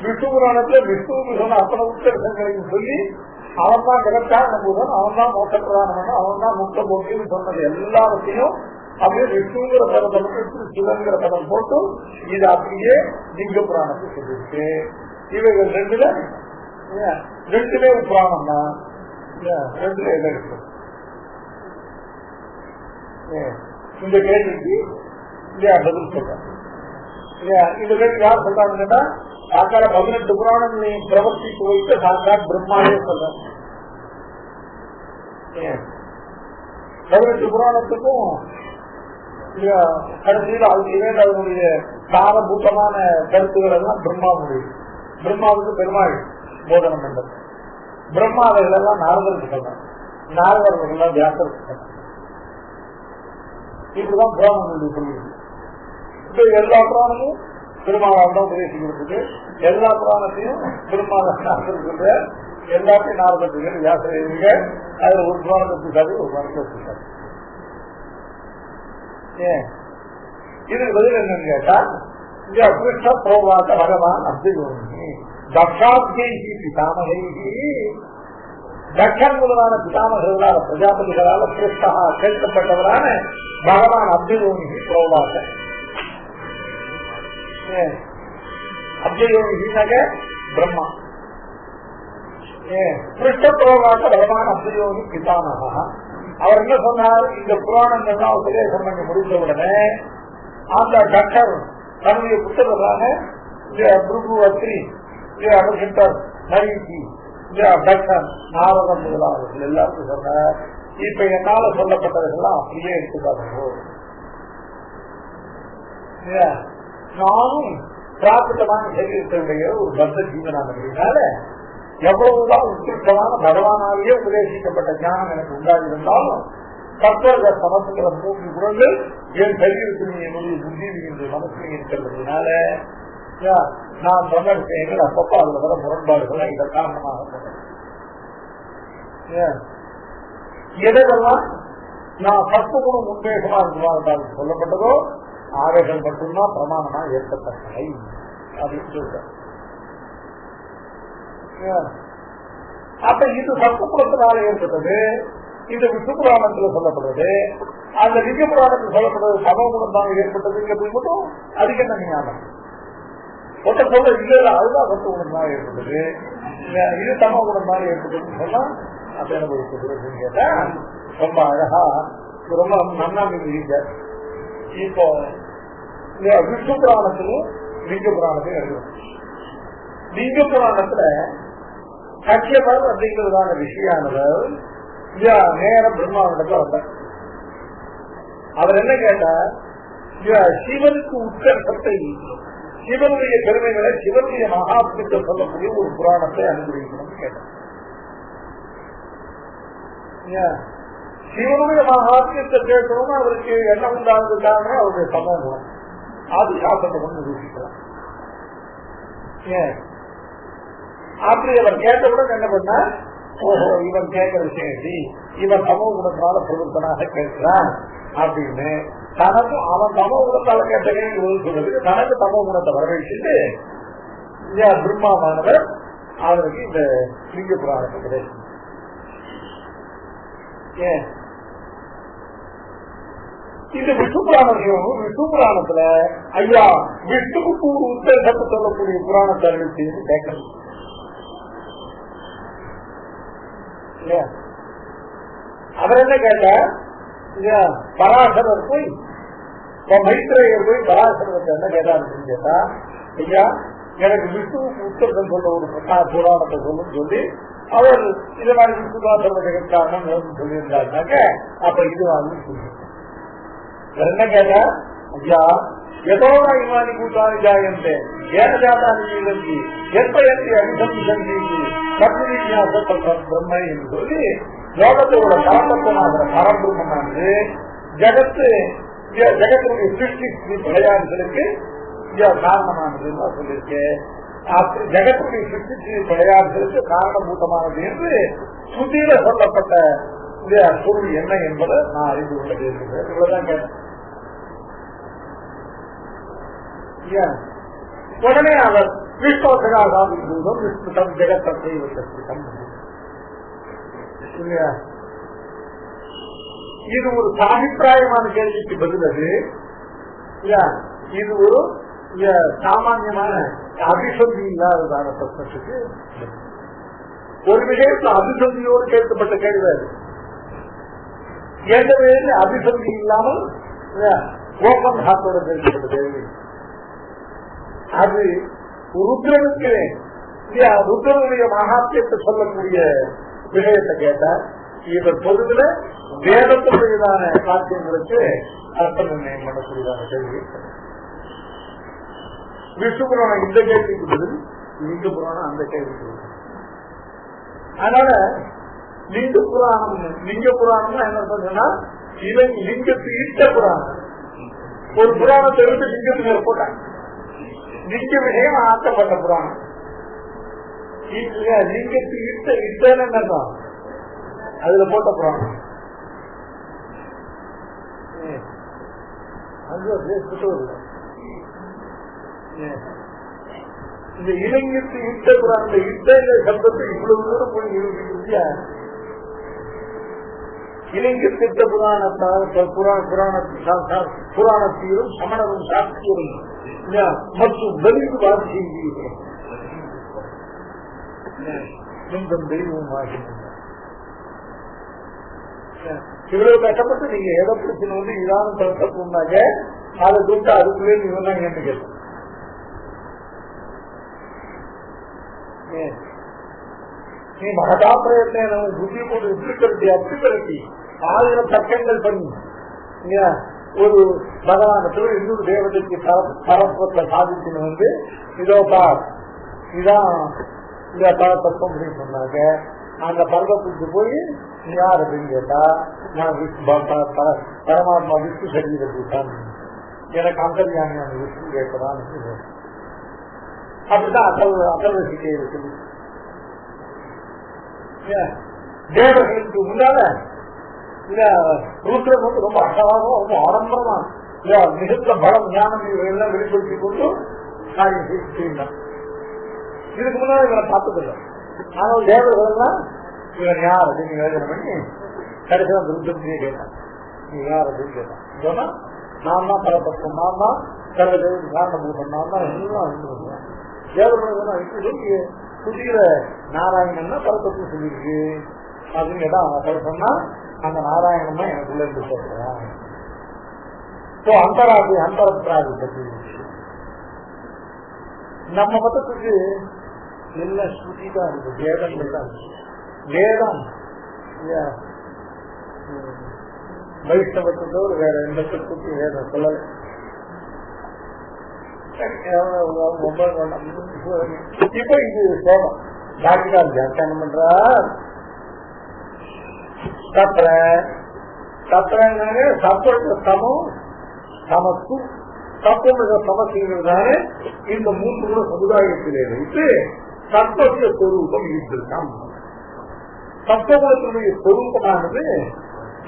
விஷ்ணு புராணத்துல விஷ்ணுவுக்கு சொன்ன அத்தனை உத்தரங்களையும் சொல்லி அவன் தான் ஜெகத்தான் நம்புவன், அவன் தான் மோட்ச பிரதானம், அவன் தான் முக்த போக்கின்னு சொன்னது எல்லாத்தையும் அப்படியே விஷ்ணுங்கிற பதத்தை மட்டும் சிவங்கிற பதம் போட்டு இது அப்படியே லிங்க புராணத்தை சொல்லிருக்கு. இவைகள் ரெண்டுலே புராணம் தான், ரெண்டுல எதை இருக்கு இந்த கேள்விக்கு பதில் சொல்றேன். இந்த கேள்வி யார் சொல்றாங்கன்னா சாக்கார 18 புராணங்களையும் பிரவர்த்தித்து வைத்த சாக்கார் பிரம்மாவே சொல்றாங்க. 18 புராணத்துக்கும் கடைசியில் அதுக்கு அதனுடைய சாரபூத்தமான கருத்துக்கள் எல்லாம் பிரம்மாவுடைய பிரம்மாவுக்கு பெருமாள் போதனம் பண்றது. பிரம்மா அவைகள் எல்லாம் நாரதருக்கு சொல்றாங்க, நாரதர்கள் எல்லாம் வியாசருக்கு சொல்றாங்க. இப்படிதான் புராணங்களுடைய சொல்லியிருக்கு. இப்ப எல்லா புராணமும் பெருமாள் தான் உபதேசிக்கிறதுக்கு, எல்லா புராணத்தையும் பெருமாள் சொல்ற, எல்லாத்தையும் நாரதத்துக்கு வியாசங்க அதுல ஒரு புராணத்துக்காக ஒரு புராணத்தை வச்சிருக்காரு. இதுக்கு பதில் என்னன்னு கேட்டா கிருஷ்ண புரோவாத பகவான் அப்துல் தக்ஷாத்யை பிதாமகை தக்ஷன் முதலான பிதாமகர்களால் பிரஜாபதிகளால் கிருஷ்ணா கேட்கப்பட்டவரான பகவான் அப்துலோனிகி புரோவாத அப்துலோனிகினாக பிரம்மா கிருஷ்ண புரோவாத பகவான் அப்துலோனி பிதாமகா. அவர் என்ன சொன்னார், இந்த புராணங்கள்லாம் உபதேசம் பண்ணி முடித்த உடனே அந்த டாக்டர் தன்னுடைய புத்தகங்களான பிருகு அத்ரி அமர்கிட்டர் நரிசி டாக்டர் நாரதம் முதலாளர்கள் எல்லாருக்கும் சொன்னார், இப்ப என்னால சொல்லப்பட்டதெல்லாம் அப்படியே எடுத்துக்காங்க. நானும் பிராபித்தமான சரீரத்தினுடைய ஒரு பத்த ஜீவனாக எவ்வளவுதான் உத்கிருஷ்டமான பகவானாலேயே உபதேசிக்கப்பட்ட ஞானம் எனக்கு உண்டாகியிருந்தாலும் தற்போது சமத்துக்கிற 3 குணங்கள் என் சரீரத்தில் என்னுடைய புத்தியில் மனசில் இருக்கிறதுனால நான் சொன்ன விஷயங்கள் அப்பப்போ அதுல வர முரண்பாடுகள் இதை காரணமாக எதெல்லாம் நான் சத்துகுணம் உத்வேகமா இருக்குமாறு சொல்லப்பட்டதோ ஆவைகள் மட்டும்தான் பிரமாணமா ஏற்கத்தக்கவை அப்படின்னு சொல்றேன். அப்ப இது சத்துகுணத்தினால ஏற்பட்டது. இது விஷ்ணு புராணத்துல சொல்லப்படுறது. அந்த லிங்க புராணத்தில் சொல்லப்படுறது சமகுணம் தான் ஏற்பட்டது மட்டும் அதுக்கு என்ன ஞானம் ஒட்ட சொல்ல இல்ல அதுதான் சத்துகுணம் தான் ஏற்பட்டது, இது சமகுணம் தான் ஏற்பட்டதுன்னு சொன்னா அப்ப என்ன கொடுக்குது கேட்டா ரொம்ப அழகா ரொம்ப நன்னா நீங்க இப்போ விஷ்ணு புராணத்திலும் லிங்க புராணத்தையும் எழுதும். லிங்க புராணத்துல சத்தியபர் அப்படிங்கிறதான விஷயானவர் நேரம் பிரம்மாவிடத்துல வந்தார். அவர் என்ன கேட்டார், சிவனுக்கு உட்கர்ஷத்தை சிவனுடைய பெருமைகளை சிவனுடைய மகாத்மியத்தை சொல்லக்கூடிய ஒரு புராணத்தை அனுபவிக்கணும்னு கேட்டார். சிவனுடைய மகாத்மியத்தை கேட்கணும்னு அவருக்கு என்ன உண்டானது காரணம் அவருடைய சமூகம். அது சாஸ்திரத்தை கொண்டு நிரூபிக்கலாம். அப்படி அவர் கேட்டவுடன் என்ன பண்ணா, ஓஹோ இவன் கேட்கிற விஷயம் இவன் சமூக குணத்தினால பிரபுத்தனாக கேட்கிறான் அப்படின்னு தனக்கு அவன் சமூக குணத்தால கேட்டேன்னு சொல்றதுக்கு தனக்கு சமூக குணத்தை வரவழைச்சிட்டு பிரம்மாவானவர் அவருக்கு இந்த லிங்க புராணத்தை கிடைக்கும். இந்த விஷ்ணு புராணத்தையும் விஷ்ணு புராணத்துல ஐயா விஷ்ணுக்கு உத்தரத்தை சொல்லக்கூடிய புராணத்தை அறிவிச்சு கேட்கணும். அவர் என்ன கேட்டா, பராசரர் போய் மைத்ரேயர் போய் பராசரத்தை என்ன கேட்டாருன்னு கேட்டா, ஐயா எனக்கு விஷ்ணுவுக்கு உத்தரத்தை சொல்ல ஒரு புராணத்தை சொல்லுன்னு சொல்லி அவர் இது மாதிரி விஷ்ணுதாசரத்தை கேட்டாங்க சொல்லியிருந்தாருனாக்க அப்ப இது வந்து சொல்லி என்ன கேட்டா, ஐயா எதோட இமானி கூட்டாளி ஜாயந்தே ஏனஜாதானி எப்பயந்தி அபிசந்தி பிரம்மை என்று சொல்லி லோகத்தோட பரம்பரமாகிற பரம்பிரமானது ஜகத்தினுடைய சிருஷ்டி விளையாடுகளுக்கு காரணமானதுன்னு சொல்லியிருக்கேன். ஜகத்தினுடைய சிருஷ்டி விளையாடுகளுக்கு காரணபூதமானது என்று சுத்தியில சொல்லப்பட்ட பொருள் என்ன என்பதை நான் அறிந்து கொண்டது. இவ்வளவுதான் கேட்டேன். உடனே அவர் விஷ்ணோதகாதான் விஷ்ணுதம் ஜெகத்தை இது ஒரு சாபிப்பிராயமான கேள்விக்கு பதிலது. இது ஒரு சாமான்யமான அபிசந்தி இல்லாததான பிரச்சனைக்கு ஒரு விஷயத்துல அபிசந்தியோடு கேட்கப்பட்ட கேள்வி. எந்த வேலை அபிசந்தி இல்லாமல் ஓபன் ஹார்ட்டோட கேட்கப்பட்ட கேள்வி. அது ருத்ரனுக்கு ருத்ரனுடைய மகாத்தியத்தை சொல்லக்கூடிய விஷயத்தை கேட்டா இவர் பொதுவில் வேதத்துடையதான சாத்தியங்களுக்கு அர்த்த நிர்ணயம் பண்ணக்கூடியதான கேள்வி. விஷ்ணு புராணம் இந்த கேள்விக்கு பதில், லிங்க புராணம் அந்த கேள்விக்கு. அதனால லிங்க புராணம் என்ன சொன்னா லிங்கத்துக்கு இட்ட புராணம். ஒரு புராணத்தை எடுத்து லிங்கத்துக்கு மேல போட்டாங்க. லிங்க விஷயம் ஆக்கப்பட்ட புராணம். லிங்கத்துக்கு இட்டன்னு அதுல போட்ட புராணம். இந்த இளைஞருக்கு இட்ட புராணத்தை இட்ட சப்தத்தை இவ்வளவு தூரம் போய் நிரூபிக்க இளைஞர் திட்ட புராணத்திலும் சமணரும் சாஸ்தியரும் மற்றும் பலிக்கு வாசி தெய்வம் ஆகின்றன. இவ்வளவு கஷ்டப்பட்டு நீங்க எதை பிரச்சனை வந்து இதான தடுத்தாங்க அதை கொடுத்து அதுக்குள்ளே நீங்க என்ன கேட்க நீ மகதா பிரயத்ன புத்தி போட்டு அப்படி 1000 தர்க்கங்கள் பண்ணி ஒரு பகவானத்துல இன்னொரு தேவதைக்கு பரப்பத்தை சாதிச்சுன்னு வந்து இதோப்பா இதான் இந்த தத்துவம் அப்படின்னு சொன்னாங்க. அந்த பர்வத்துக்கு போய் யார் அப்படின்னு கேட்டா நான் பரமாத்மா விஷ்ணு சரீரத்தான் எனக்கு அந்தர்யாமியான விஷ்ணு கேட்கறான். அப்படிதான் அசல் ரசிக்கை இருக்குது. தேவர்களுக்கு முன்னால இல்ல ருத்ரன் வந்து ரொம்ப அழகாகவும் ரொம்ப ஆடம்பரமா இல்ல மிகுந்த பலம் ஞானம் எல்லாம் வெளிப்படுத்திக் கொண்டு காரியம் செய்யலாம். இதுக்கு முன்னாடி இவரை பார்த்ததில்லை. ஆனால் தேவர்கள் எல்லாம் இவன் யார் அப்படின்னு யோஜனை பண்ணி கடைசியா ருத்ரத்தையே கேட்டான். நீ யார் அப்படின்னு கேட்டான். சொன்னா நான் தான் பலப்பட்டம், நான் தான் சர்வதேவ காரணபூதம், நான் தான் எல்லாம் சொல்லுவேன். தேவர்கள் இப்படி புதிய நாராயணன் பலப்பட்டு சொல்லியிருக்கு அப்படின்னு கேட்டா அவங்க பல சொன்னா அந்த நாராயணன் தான் எனக்குள்ள இருந்து சொல்றேன். அந்தராதி அந்தரப்பிராதி பற்றி நம்ம மதத்துக்கு எல்லாம் ஸ்ருதி தான் இருக்கு, வேதங்கள் தான் இருக்கு. வேதம் வைஷ்ணவத்துக்கு ஒரு வேற எந்த சத்துக்கு வேதம் சொல்லல. இப்ப இது சோகம் டாக்டர் வியாக்கியானம் பண்றார். சத்திரத்துக்கு சமம் சமத்து தத்துவ சமஸ்தானே இந்த மூன்று சமுதாயத்திலே வைத்து தத்துவ சொரூபம் ஈர்த்திருக்கம். தத்துவத்தினுடைய சொரூபமானது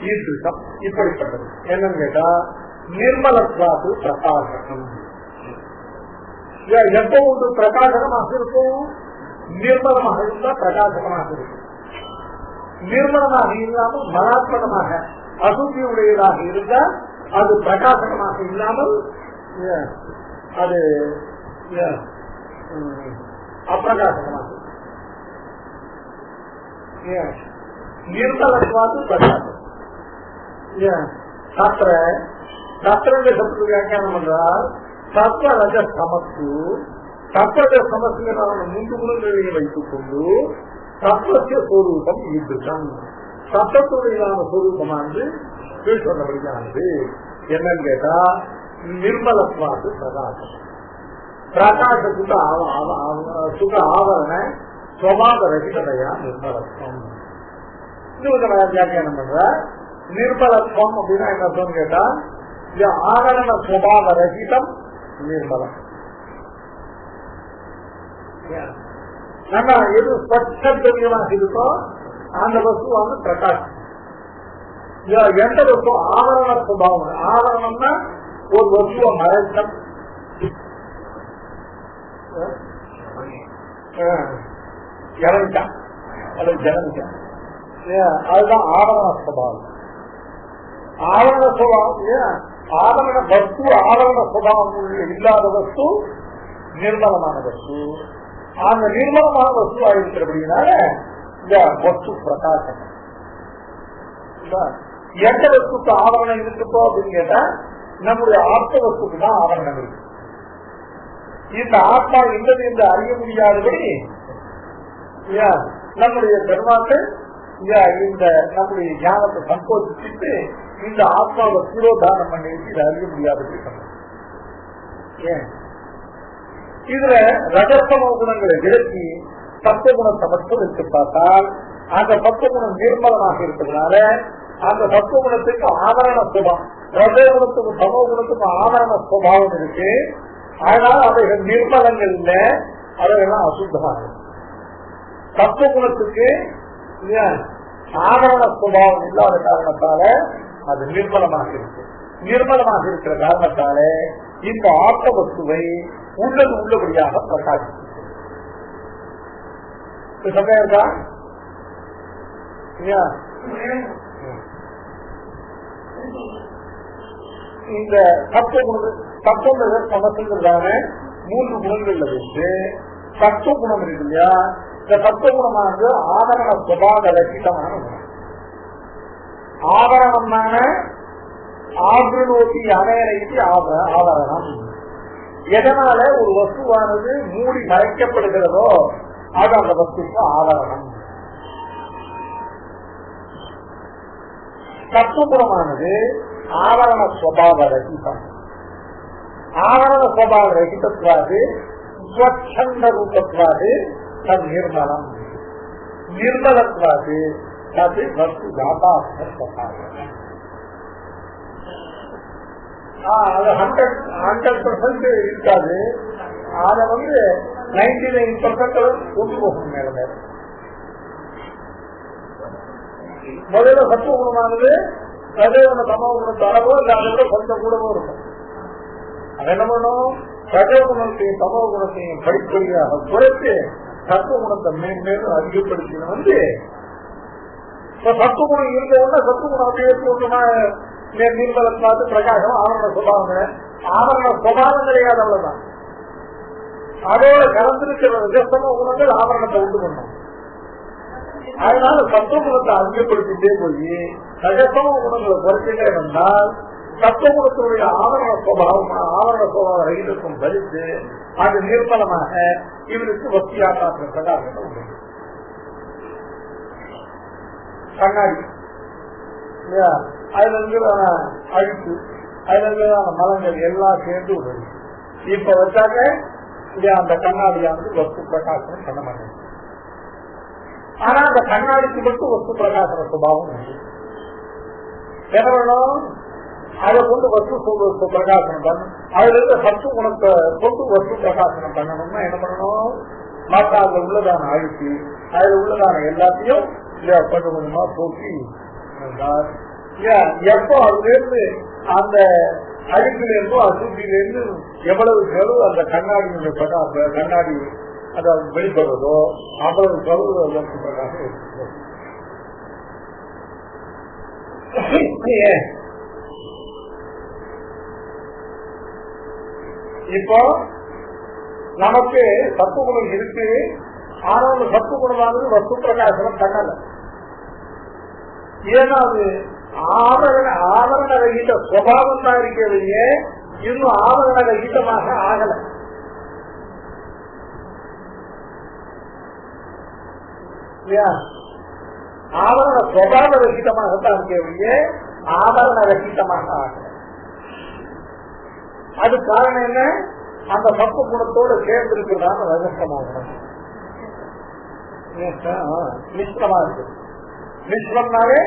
ஈர்த்திருக்கம் இப்படிப்பட்டது. என்னன்னு கேட்டா நிர்மலத்வாது பிரகாசகம். எப்போ ஒன்று பிரகாசகமாக இருக்கும், நிர்மலமாக இருந்தா பிரகாசகமாக இருக்கும். நிர்மலமாக இல்லாமல் மலாத்மகமாக அசுத்தியுடையதாக இருந்தால் அது பிரகாசகமாக இல்லாமல் அது அப்பிரகாசகமாக. நிர்மலத்வாது பிரகாசம். சத்திரங்க சத்து வியாக்கியானம் என்றால் சத்வ ரஜ சமத்து, சத்வஜ சமஸ்தான மூன்று குணங்களை வைத்துக் கொண்டு சத்வசிய சொரூபம் ஈர்த்திருக்கம். சத்தத்துடையதான சொரூபமானது கீழ் சொன்னபடியானது. என்னன்னு கேட்டா நிர்மலத்வாது பிரகாசம். பிரகாசத்துக்கு சுக ஆவரண சுவாத ரகிததையா நிர்மலத்துவம். இது வியாக்கியானம் பண்ற நிர்மலத்துவம் அப்படின்னா என்ன அர்த்தம் கேட்டா ஆவரண சுவாத ரகிதம் நிர்மலம். நம்ம எது ஸ்வச்சமாக இருக்கோ அந்த வஸ்து வந்து பிரகாசம். எந்த வஸ்து ஆவரண சுபாவம். ஆவரணம்னா ஒரு வஸ்துவ மறைத்தம், ஜனனிக்கம் அல்லது ஜனனிக்கம், அதுதான் ஆவரண சுபாவம். ஆவரண சுபாவம் ஆவரண வஸ்து ஆவரண சுபாவம் இல்லாத வஸ்து நிர்மலமான வஸ்து. அந்த நிர்மலமான வஸ்துவா இருக்கிறபடினால இந்த வஸ்து பிரகாசம். எந்த வஸ்துக்கு ஆவரணம் இருக்குதோ அப்படின்னு கேட்டா நம்முடைய ஆத்ம வஸ்துக்கு தான் ஆவரணம் இருக்கு. இந்த ஆத்மா என்பது என்று அறிய முடியாதபடி நம்முடைய பெருமாக்கள் இந்த நம்முடைய ஞானத்தை சங்கோச்சிட்டு இந்த ஆத்மாவை திரோதானம் பண்ணி இதை அறிய முடியாதபடி ஏன் இதுல ரஜசம குணங்களை விலக்கி சத்துவகுணத்தை மட்டும் எடுத்து பார்த்தால் அந்த சத்துவகுணம் நிர்மலமாக இருக்கிறதுனால அந்த சத்துவகுணத்துக்கு ஆவரண சுபாவம், ரஜகுணத்துக்கு சமோகுணத்துக்கு ஆவரண சுபாவம் இருக்கு. ஆனால் அவைகள் நிர்மலங்கள் இல்லை, அவைகள்லாம் அசுத்தமாக. சத்துவகுணத்துக்கு ஆவரண சுபாவம் இல்லாத காரணத்தால அது நிர்மலமாக இருக்கு. நிர்மலமாக இருக்கிற காரணத்தால இந்த ஆத்ம வஸ்துவை உள்ளது உள்ளபடியாக பிரகாசிக்கும். இந்த தத்துவ சமத்துங்கிறதான மூன்று குணங்கள்ல வச்சு தத்துவ குணம் இருக்கு இல்லையா, இந்த தத்துவ குணமானது ஆவரண சுபாவ ரசிதமான குணம். ஆவரணமான ஆவரணோட்டி அணையறைக்கு ஆவரணம். எதனால ஒரு வஸ்துவானது மூடி மறைக்கப்படுகிறதோ அது அந்த வஸ்துக்கு ஆவரணம். தத்துவகுணமானது ஆவரண சுபாவ ரகிதம். ஆவரண சுபாவ ரகிதத்வாது ஸ்வச்சந்த ரூபத்வாது தன் நிர்மலம். நிர்மலத்வாது அது வஸ்து தாதாத்ம. அது 100% இருக்காது. அதை 99% கொண்டு போகணும் மேல மேல. முதல்ல சத்துவ குணமானது ரஜோகுண தமோ குணத்தை அளவோ இல்ல அதை விட கொஞ்சம் கூடவோ இருக்கும். அது என்ன பண்ணும், ரஜோகுணத்தையும் தமோ குணத்தையும் படிப்படியாக குறைத்து சத்துவ குணத்தை மேலும் அதிகப்படுத்தின வந்து சத்துவ குணம் இருந்தவுடனே சத்துவ குணம் அப்படியே போட்டுனா நீர்மலம் பார்த்து பிரகாசம் ஆவரண சுபாவங்கள் ஆவரண சுபாவம் கிடையாது, அவ்வளவுதான். அதோட கலந்திருக்கிற ரஜசம குணங்கள் ஆவரணத்தை உண்டு பண்ணும். அதனால சத்துவ குணத்தை அதிகப்படுத்திட்டே போய் ரஜசம குணங்களை குறைச்சிட்டே வந்தால் சத்துவ குணத்தினுடைய ஆவரண சுபாவம் ரகிதத்தும் பறித்து அது நிர்மலமாக இவருக்கு வசதியாக பிரகாசத்தை உண்டு. கண்ணாடி அதுல இருந்து அழுக்கு, அதுல இருந்து மலங்கள் எல்லாம் சேர்ந்து விடுது. இப்ப வச்சாக்க அந்த கண்ணாடியானது வஸ்து பிரகாசனம் பண்ண மாட்டேங்குது. ஆனா அந்த கண்ணாடிக்கு மட்டும் வஸ்து பிரகாசன சுபாவம் உண்டு. என்ன பண்ணணும், அதை கொண்டு வஸ்து பிரகாசனம் பண்ணணும். அதுல இருக்க சத்து குணத்தை கொண்டு வஸ்து பிரகாசனம் பண்ணணும்னா என்ன பண்ணணும், மற்ற அதுல உள்ளதான அழுக்கு அதுல உள்ளதான எல்லாத்தையும் கொஞ்சம் கொஞ்சமா போக்கி எப்போ அதுல இருந்து அந்த அழுக்குல இருந்தோ அசுத்தில இருந்து எவ்வளவு செலவு அந்த கண்ணாடியுடைய கண்ணாடி அதாவது வெளிப்படுறதோ அவ்வளவு செலவு வஸ்து பிரகாசம். இப்போ நமக்கு சத்து குணம் இருக்கு, ஆனாலும் சத்து குணமானது வஸ்து பிரகாசனம் பண்ணல. ஏன்னா அது ஆவரண ரகித சுபாவம் தான் இருக்கிறதையே இன்னும் ஆவரண ரகிதமாக ஆகல. ஆவரண சுபாவ ரகிதமாகத்தான் இருக்கிறதையே ஆவரண ரகிதமாக ஆகல. அது காரணம் என்ன, அந்த சத்து குணத்தோடு சேர்ந்து இருக்கிறதான ரஜசமாக மிஸ்ரமா இருக்கு. மிஸ்ரம்னாலே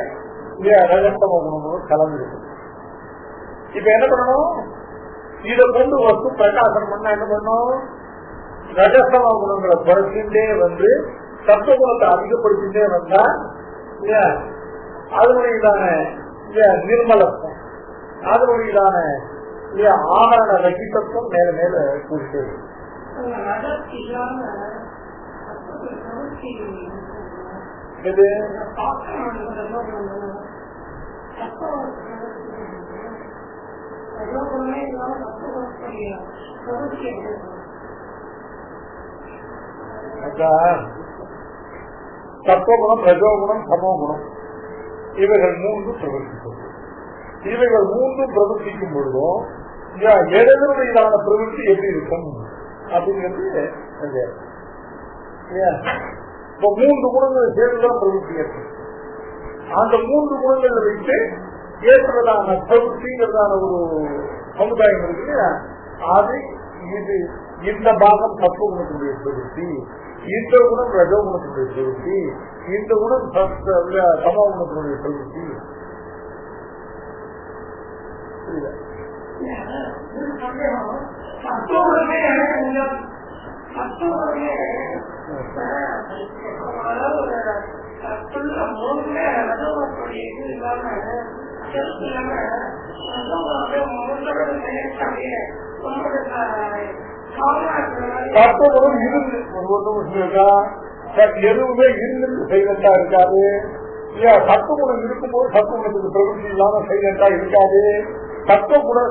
ரஜசம குணம் கலந்து இருக்கு. இப்ப என்ன பண்ணணும், இதை கொண்டு வஸ்து பிரகாசனம் பண்ணா என்ன பண்ணணும், ரஜசம குணங்களை குறைச்சுட்டே வந்து சத்துவ குணத்தை அதிகப்படுத்திட்டே வந்தா அதனுடையதான நிர்மலத்துவம் அதனுடையதான ஆவரண ரகிதத்துவம் மேல மேல கூடிட்டு இது சத்துவகுணம் ரஜோகுணம் சமோகுணம் இவைகள் மூன்று பிரவர்த்திக்கும். இவைகள் மூன்று பிரவர்த்திக்கும் பொழுதும் எதனுடையதான பிரவர்த்தி எப்படி இருக்கும் அப்படிங்கிறது இப்ப மூன்று குணங்கள் சேர்ந்துதான் பிரவருத்தி ஏற்படும். அந்த மூன்று குணங்களை வைத்து ஏற்படுறதான பிரவருத்திங்கிறதான ஒரு சமுதாயம் இருக்கு. அது இது இந்த பாகம் சத்துவ குணத்தினுடைய பிரவருத்தி, இந்த குணம் ரஜோகுணத்தினுடைய பிரவருத்தி, இந்த குணம் சமோ குணத்தினுடைய பிரவருத்தி. சத்துவகுணம் இருந்து எதுவுமே இருந்து சைலண்டா இருக்காது. சத்துவகுணம் இருக்கும்போது சத்துவகுணத்துக்கு பிரவருத்தி இல்லாம சைலண்டா இருக்காது. சத்துவகுணம்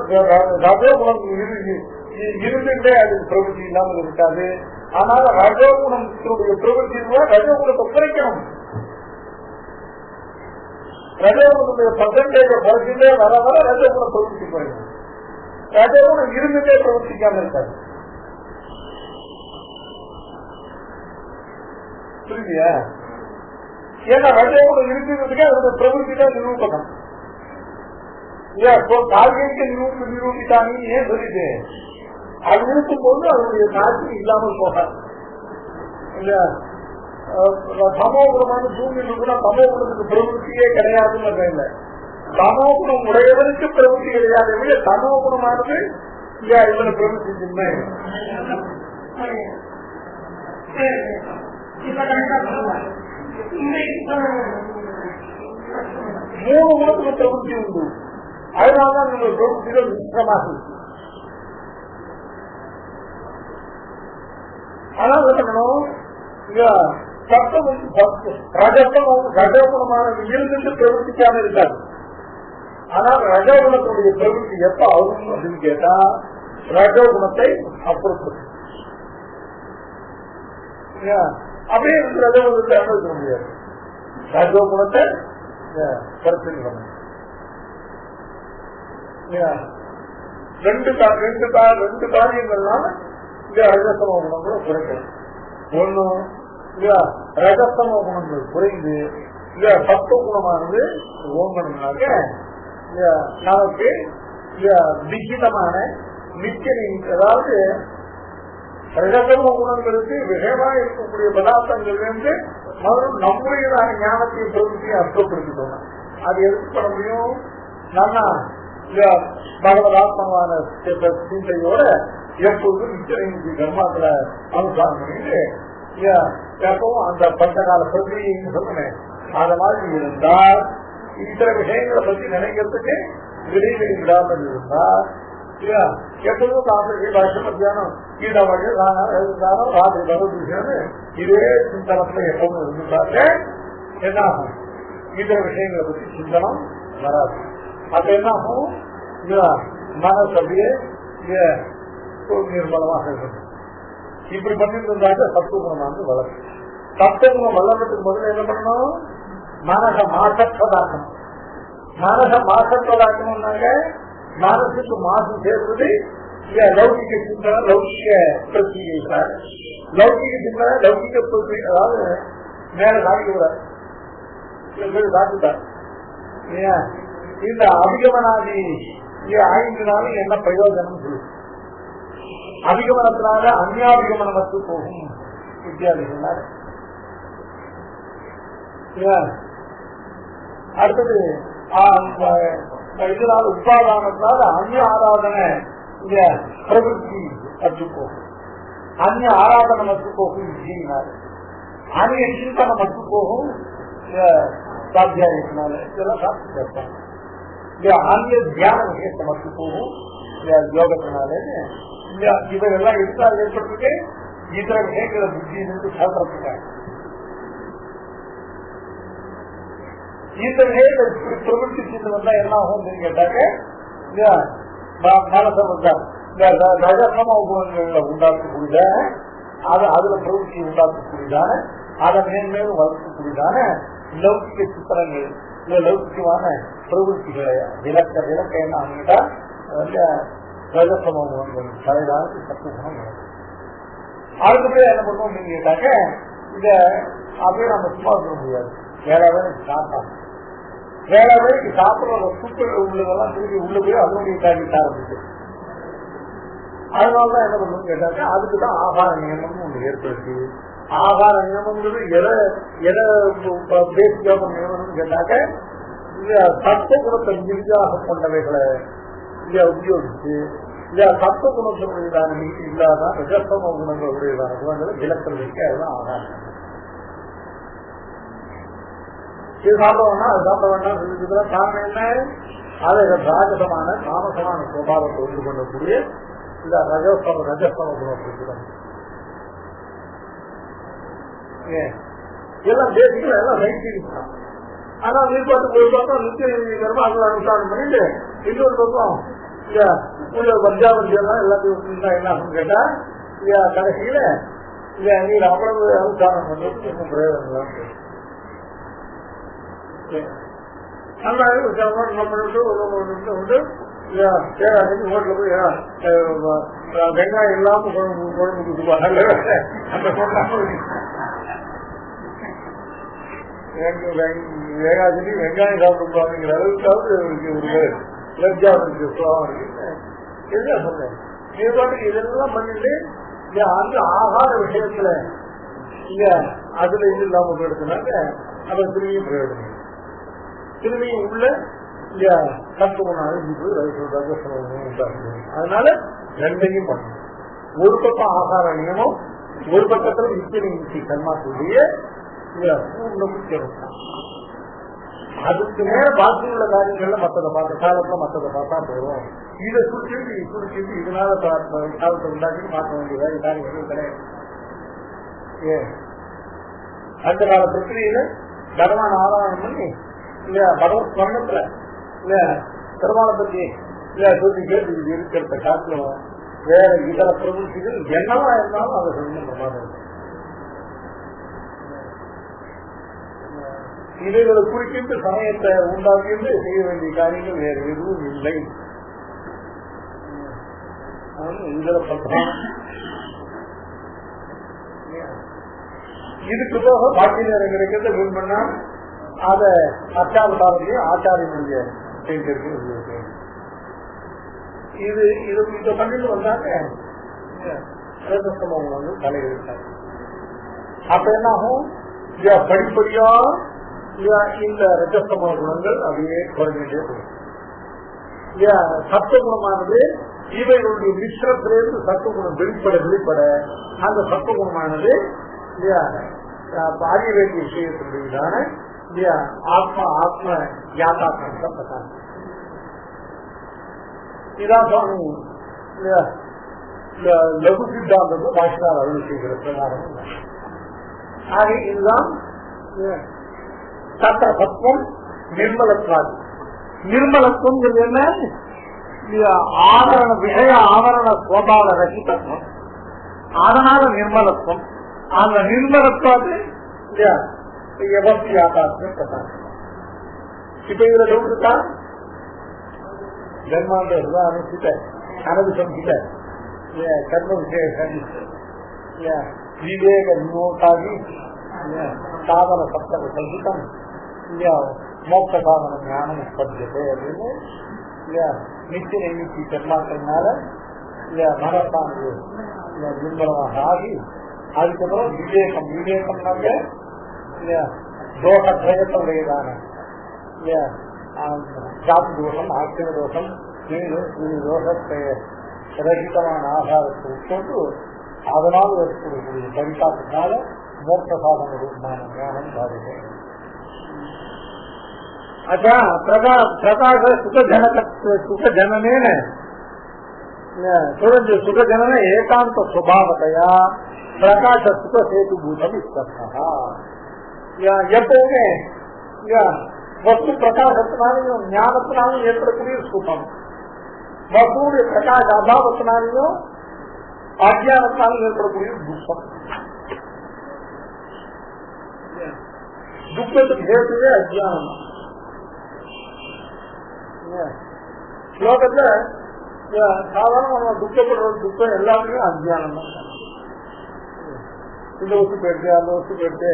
ரஜோகுணம் இருந்துட்டே அதுக்கு பிரவருத்தி இல்லாமல் இருக்காது. ஆனால் ரஜோகுணத்தினுடைய பிரவருத்தி ரஜோகுணத்தை குறைக்கணும். ரஜோகுணத்துடைய பர்சன்டேஜ் குறைச்சிட்டே வர வர ரஜோகுண பிரவருத்தி குறைக்கணும். ரஜோகுணம் இருந்துட்டே பிரவர்த்திக்காம இருக்காது. புரியுதியா? ஏன்னா ரஜோகுணம் இருக்கிறதுக்கு அதோட பிரவருத்தி தான் நிரூபணம். கால்கைக்கு நிரூபித்தாங்க ஏன் சொல்லிட்டு அது இருக்கும் போது அதனுடைய காட்சி இல்லாமல் போகாது. சமோகுணமான சூழ்நிலை கூட சமோகுணத்துக்கு பிரவருத்தியே கிடையாதுன்னு இல்லை. சமோகுணம் உடையவருக்கு பிரவருத்தி கிடையாது. விட சமோகுணமானது இவனை பிரவருத்தி சின்ன மூணு குணத்துக்கு பிரபுத்தி உண்டு. அதனாலதான் நீங்க பிரபுத்திகள் மிச்சமாக இருக்கு. அதனால என்ன பண்ணணும், ரஜகுணமானது இருந்துட்டு பிரவர்த்திக்காம இருக்காது. ஆனால் ரஜகுணத்துடைய பிரவருத்தி எப்ப ஆகும் அப்படின்னு கேட்டா ரஜகுணத்தை அப்புறப்படுத்தும். அப்படியே இருந்து ரஜகுணத்தை அனுபவிக்க முடியாது. ரஜகுணத்தை கருத்து ரெண்டு காரியங்கள்னால இங்க ரஜசம குணங்களை குறைக்கணும். ஒண்ணு ரஜசம குணங்கள் குறைந்து சத்துவ குணமானது ஓங்கணும்னாக்க நமக்கு விகிதமான நிச்சயம், அதாவது ரஜசம குணங்களுக்கு விஷயமாக இருக்கக்கூடிய பதார்த்தங்கள் இருந்து நம்முடையதான ஞானத்தையும் பிரவருத்தியும் அர்த்தப்படுத்திட்டோம். அது எதுக்கு பண்ண முடியும்? நல்லா பகவதாத்மகமான சிந்தையோட எப்பொழுதும் நிச்சயம் கர்மாக்கள அனுசாரம் பண்ணிட்டு எப்பவும் அந்த பண்ட கால பிரதின்னு சொல்றேன் அந்த மாதிரி இருந்தால் இத்தர விஷயங்களை பத்தி நினைக்கிறதுக்கு விடைவெளி விடாமல் இருந்தால் எப்பொழுதும் காசு மத்தியானம் இருந்தாலும் ராத்திரி பகவத்கீதை இதே சிந்தனத்துல எப்பவும் இருந்தாங்க என்ன ஆகும்? இதர விஷயங்களை பத்தி சிந்தனம் வராது. அப்ப என்ன ஆகும்? மனசு அப்படியே நிர்மலமாக இருக்கும். இப்படி பண்ணிட்டு இருந்தாக்க சத்துவகுணமானது வளரும். சத்துவகுணம் வளர்றதுக்கு முதல்ல என்ன பண்ணணும்? மனச மாற்றப்பதாக்கணும். மனச மாற்றப்பதாக்கணும்னாங்க மனசுக்கு மாசம் சேர்வது லௌகிக சிந்தனை, லௌகிக பிரத்திகை. லௌகிக சிந்தனை, லௌகிக பிரத்திகை, அதாவது மேல சாப்பிடுவார் சாப்பிட்டார். இந்த அபிகமனாதி 5 நாளும் என்ன பிரயோஜனம் சொல்லு. அபிகமனத்தினால அந்யாபிகமனம் வந்து போகும் வித்தியாதிகள்னால. அடுத்தது இதனால உபாதானத்தினால அந்நிய ஆராதனை பிரவருத்தி அச்சு போகும். அந்நிய ஆராதனை மட்டும் போகும் விஜயினால. அந்நிய சிந்தனை மட்டும் போகும் சாத்தியாயத்தினால. இதெல்லாம் சாப்பிட்டு கேட்பாங்க. அந்நிய தியான விஷயத்தை மட்டும் போகும் யோகத்தினால. இதெல்லாம் எடுத்தால் ஏற்பட்டு இதர விஷயங்களை புத்தியிலிருந்து சொல்றதுக்காங்க. இந்த விஷயத்தை பிரவருத்தி செய்து வந்தா என்ன ஆகும் கேட்டாக்க மனசை வந்தா இந்த ரஜசம உபகங்களை உண்டாக்கக்கூடியத அதுல பிரவருத்தி உண்டாக்கக்கூடியதான அதை மேன்மேலும் வளர்க்கக்கூடியதான லௌகிக சித்திரங்கள், இந்த லௌகிகமான பிரவருத்திகளை விளக்க என்ன ஆகிட்டா ரஜசம உபகங்கள் தலைதான் சத்துவகுணம் நடக்கும். அதுக்கு பேர் என்ன பண்ணுவோம் கேட்டாக்க இந்த அப்படியே நம்ம சும்மா சொல்ல முடியாது. வேளாண்மைக்கு சாப்பிட்டாங்க. வேளாண்மைக்கு சாப்பிட்ற சூப்பர் உள்ளதெல்லாம் திரும்பி உள்ள போய் அதனுடைய காரியத்தை ஆரம்பிச்சு. அதனாலதான் என்ன பண்ணணும்னு கேட்டாக்க அதுக்குதான் ஆகார நியமம் ஒன்று ஏற்படுத்தி. ஆகார நியமங்கிறது எதை பேசிக்காம நியமனம்னு கேட்டாக்க இந்த சத்துவ குணத்தை மிகுதியாக கொண்டவைகளை உபயோகிச்சு சத்துவ குணத்தினுடையதான இல்லாத ரஜசம குணங்களுடையதான குணங்களை விளக்கல் வைக்க அதுதான் ஆகாரம். இது சாப்பிட வேணா அது சாப்பிட வேண்டாம் சொல்லிட்டு காரணம் என்ன? அதை ராஜசமான தாமசமான சுபாவத்தை ஒன்று கொள்ளக்கூடிய இந்த ரஜசம குணம் எல்லாம் பேசிக்கல எல்லாம் சயின்டிபிக் தான். ஆனா நீர்பாட்டுக்கு ஒரு பக்கம் நிச்சய கர்மாக்கள் அனுஷ்டானம் பண்ணிட்டு இன்னொரு பக்கம் பஞ்சாபத்தியெல்லாம் எல்லாத்தையும் என்ன ஆகும் கேட்டா கடைசியில நீர் அவ்வளவு அனுஷ்டானம் பண்றது இன்னும் பிரயோஜனம். ஹோட்டல போய் வெங்காயம் இல்லாம குழம்பு கொடுப்பாங்க. வேகாதி வெங்காயம் சாப்பிடுவாங்கிற அளவுக்காவது ஒரு லட்சாவுக்கு சுவாமம் இருக்கு. இதுதான் சொல்றேன். இதுபாட்டுக்கு இதெல்லாம் பண்ணிட்டு அந்த ஆகார விஷயத்துல அதுல இது இல்லாம போயிடுச்சுனாக்க அதை திரும்பியும் பிரயோஜனம். திரும்பியும் உள்ள தத்துவம் அழிஞ்சு போய் ரஜசமம் உண்டாக்குது. அதனால ரெண்டையும் பண்ணணும். ஒரு பக்கம் ஆகார நியமம், ஒரு பக்கத்துல நித்திய கர்மாக்குடைய பூர்ணம். அதுக்கு மேல பாக்கி உள்ள காரியங்கள்ல மற்றதை பார்த்த காலத்துல மற்றதை பார்த்தா போதும். இதை சுருக்கிட்டு இதனால காலத்தை உண்டாக்கி பார்க்க வேண்டிய காரியங்கள் கிடையாது. அந்த கால பிரச்சனையில பகவான் ஆராதனை பண்ணி இல்லையா பகவத் ஸ்மரணத்துல இல்லையா பெருமாளை பத்தி இல்லையா சொல்லி கேட்டு இருக்கிறத காட்டிலும் வேற இதர பிரபுத்திகள் என்னவா இருந்தாலும் அதை சொல்லணும் பிரமாதம். இவைகளை குறிக்கின்ற சமயத்தை உண்டாக்கிட்டு செய்ய வேண்டிய காரியங்கள் வேற எதுவும் இல்லை. இதுல பிரதானம். இதுக்கு போக பாக்கி நேரம் கிடைக்கிறத வீண் பண்ணா அத அச்சாவதாரத்தையும் ஆச்சாரியனுடைய செய்திருக்கு. இது இதை பண்ணிட்டு வந்தாங்க தலையிருக்காங்க. அப்ப என்ன ஆகும்? படிப்படியா இந்த ரஜஸ்தம குணங்கள் அப்படியே குறைஞ்சிட்டே போகும். சத்துவகுணமானது இவைகளுடைய மிஸ்ரத்திலிருந்து சத்துவகுணம் வெளிப்பட அந்த சத்துவகுணமானது அறிய வேண்டிய விஷயத்தினுடையதான ஆத்ம யாத்தாக்கம் பிரகாரம். இதான் சுவாமி லகு சித்தாந்தம் பாஷார் அருள் செய்கிற பிரகாரம். ஆக இதுதான் தத்த சத்துவம் நிர்மலத்வாதி. நிர்மலத்துவம் என்ன? ஆவரண விஷய ஆவரண சோபாவ ரசிதத்துவம். அதனால நிர்மலத்துவம். அந்த நிர்மலத்வாது எவசியாத்தாத்ம பிரகாரம். இப்ப இதுல டவுட் ஜன்மாந்த அனுப்பிட்ட அனபிசம் கிட்ட கர்ம விஷய விவேக விமோகாதி சாதன சப்தக சஞ்சிதம் மோட்ச சாதன ஞானம் உற்பத்தியது அப்படின்னு நித்திய நைமித்தி கர்மாக்கள்னால மனசானது நிர்மலமாக ஆகி அதுக்கப்புறம் விவேகம்னாக்க தோஷத்ரயத்துடையதான ஜாதி தோஷம் ஆக்கிர தோஷம் தோஷத்தை ரகிதமான ஆகாரத்தை உட்கொண்டு அதனால் ஏற்படக்கூடிய பரிசாத்தினால மோட்ச சாதன ரூபமான ஞானம் சாதிக்க. பிரகாச சுகஜனனேன சுகஜனன ஏகாந்த சுபாவத்தையா பிரகாச சுக சேதுபூதம் இத்தா. எப்பவுமே வஸ்து பிரகாசத்தினாலையும் ஞானத்தினாலும் ஏற்படக்கூடிய சுகம், வஸ்துடைய பிரகாச அபாவத்தினாலையும் அஜானத்தினாலும் ஏற்படக்கூடிய துக்கம். துக்கத்துக்கு சேர்த்துவே அஜானம். ஸ்லோகத்துல சாதாரண நம்ம துக்கப்படுற துக்கம் எல்லாமே அஜானம் தான். இந்த வசு போயிட்டு அந்த வசு போயிட்டு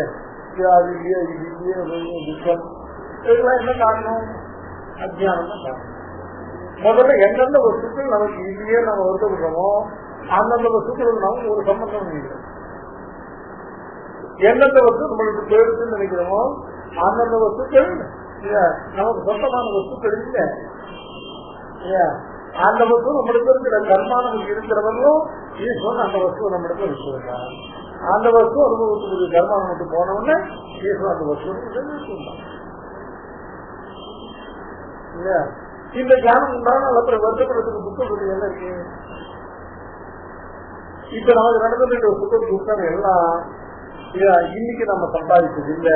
அது இல்லையா இது இல்லையே துக்கம், இதெல்லாம் என்ன காரணம்? அஜானம் தான் காரணம். முதல்ல எந்தெந்த வஸ்துக்கள் நமக்கு இல்லையே நம்ம வருத்தப்படுறோமோ அந்தந்த வஸ்துக்கள் நமக்கு ஒரு சம்பந்தம் இல்லை. எந்தெந்த வஸ்து நம்மளுக்கு போயிடுச்சுன்னு நினைக்கிறோமோ அந்தந்த வஸ்துக்கள் நமக்கு சொந்தமான வஸ்துக்கள் இல்லை. அந்த வஸ்து நம்மளுக்கு இருக்கிற கர்மா நமக்கு இருக்கிறவங்களும் ஈஸ்வரன் அந்த வஸ்துவை நம்மளுக்கு வச்சிருக்காங்க. அந்த வஸ்து அனுபவத்துக்கு கர்மா நமக்கு போனவுடனே ஈஸ்வரன் அந்த வஸ்து இல்லையா. இந்த ஞானம் உண்டான அப்புறம் வருத்தப்படுறதுக்கு துக்கம் என்ன இருக்கு? இப்ப நமக்கு நடந்துட்டு சுத்தம் துக்கம் எல்லாம் இன்னைக்கு நம்ம சம்பாதிச்சது இல்ல,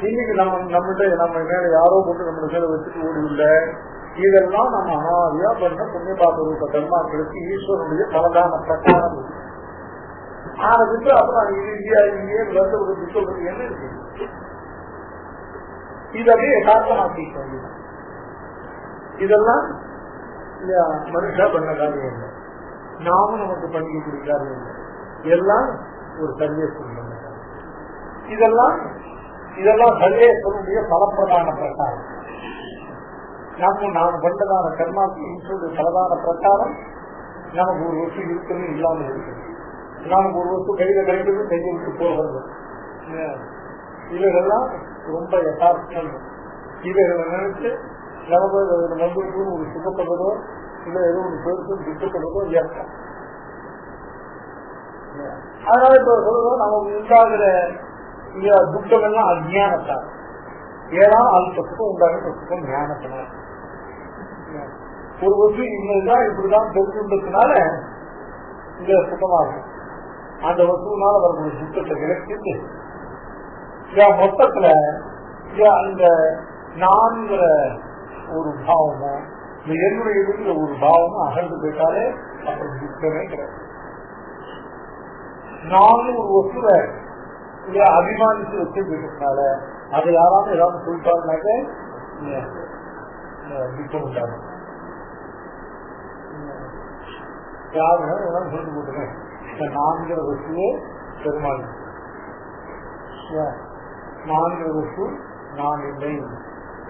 இன்னைக்கு நம்மகிட்ட நம்ம மேல யாரோ போட்டு நம்ம மேல வச்சுட்டு ஓடி இல்லை. இதெல்லாம் நம்ம அனாதியா பண்ண புண்ணிய பாபரூப கர்மாக்களுக்கு ஈஸ்வரனுடைய பலதான பிரகாரம் ஆனதுக்கு அப்புறம் இங்கே வருத்தப்படுறது சொல்றது என்ன இருக்கு? இதே யதார்த்தமாக்கிட்டு இதெல்லாம் மனுஷா பண்ண காரியம் இல்லை, நாமும் நமக்கு பண்ணிக்கக்கூடிய காரியம் இல்லை. எல்லாம் ஒரு சர்வேஸ்வரன். இதெல்லாம் சர்வேஸ்வரனுடைய பலப்பிரதான பிரகாரம். நாம் பண்ணதான கர்மாக்கு ஈஸ்வருடைய பலதான பிரகாரம் நமக்கு ஒரு வசதி இருக்குன்னு இல்லாமல் இருக்கு. நமக்கு ஒரு வசதி கையில கிடைக்கிறது கையை விட்டு போகிறது. இவைகள்லாம் ரொம்ப யதார்த்தம். இவைகளை நினைச்சு நமக்கு மந்திருக்கு ஒரு சுகப்படுறதோ இல்ல ஏதோ ஒரு பேருக்கு துக்கப்படுறதோ ஏற்றம். அதனால இப்ப சொல்றோம் நமக்கு உண்டாகிற துக்கம் எல்லாம் அஜ்ஞானத்தால். ஏதாவது அல்பத்துக்கும் உண்டாகிறதுக்கும் ஞானத்தினால ஒரு வசதி இன்னுதான் இப்படிதான் தெரிஞ்சுன்றதுனால இங்க சுத்தமாகும். அந்த வசூனால அவர்களுடைய சுத்தத்தை விளக்கிட்டு மொத்தத்துல இந்த நான்கிற ஒரு பாவமும் இந்த என்னுடைய இருக்கிற ஒரு பாவமும் அகழ்ந்து போயிட்டாலே அப்புறம் சுத்தமே கிடையாது. நானும் ஒரு வசூலை அபிமானிச்சு வச்சிருக்கிறதுனால அதை யாராவது ஏதாவது சொல்லிட்டாங்கனாக்க துக்கம் உண்டாகும். யாரும் சொல்லி போட்டுருக்கேன் இந்த நான்கிற வசூலே பெருமாள் நான்கிற வசூ நான் இல்லை,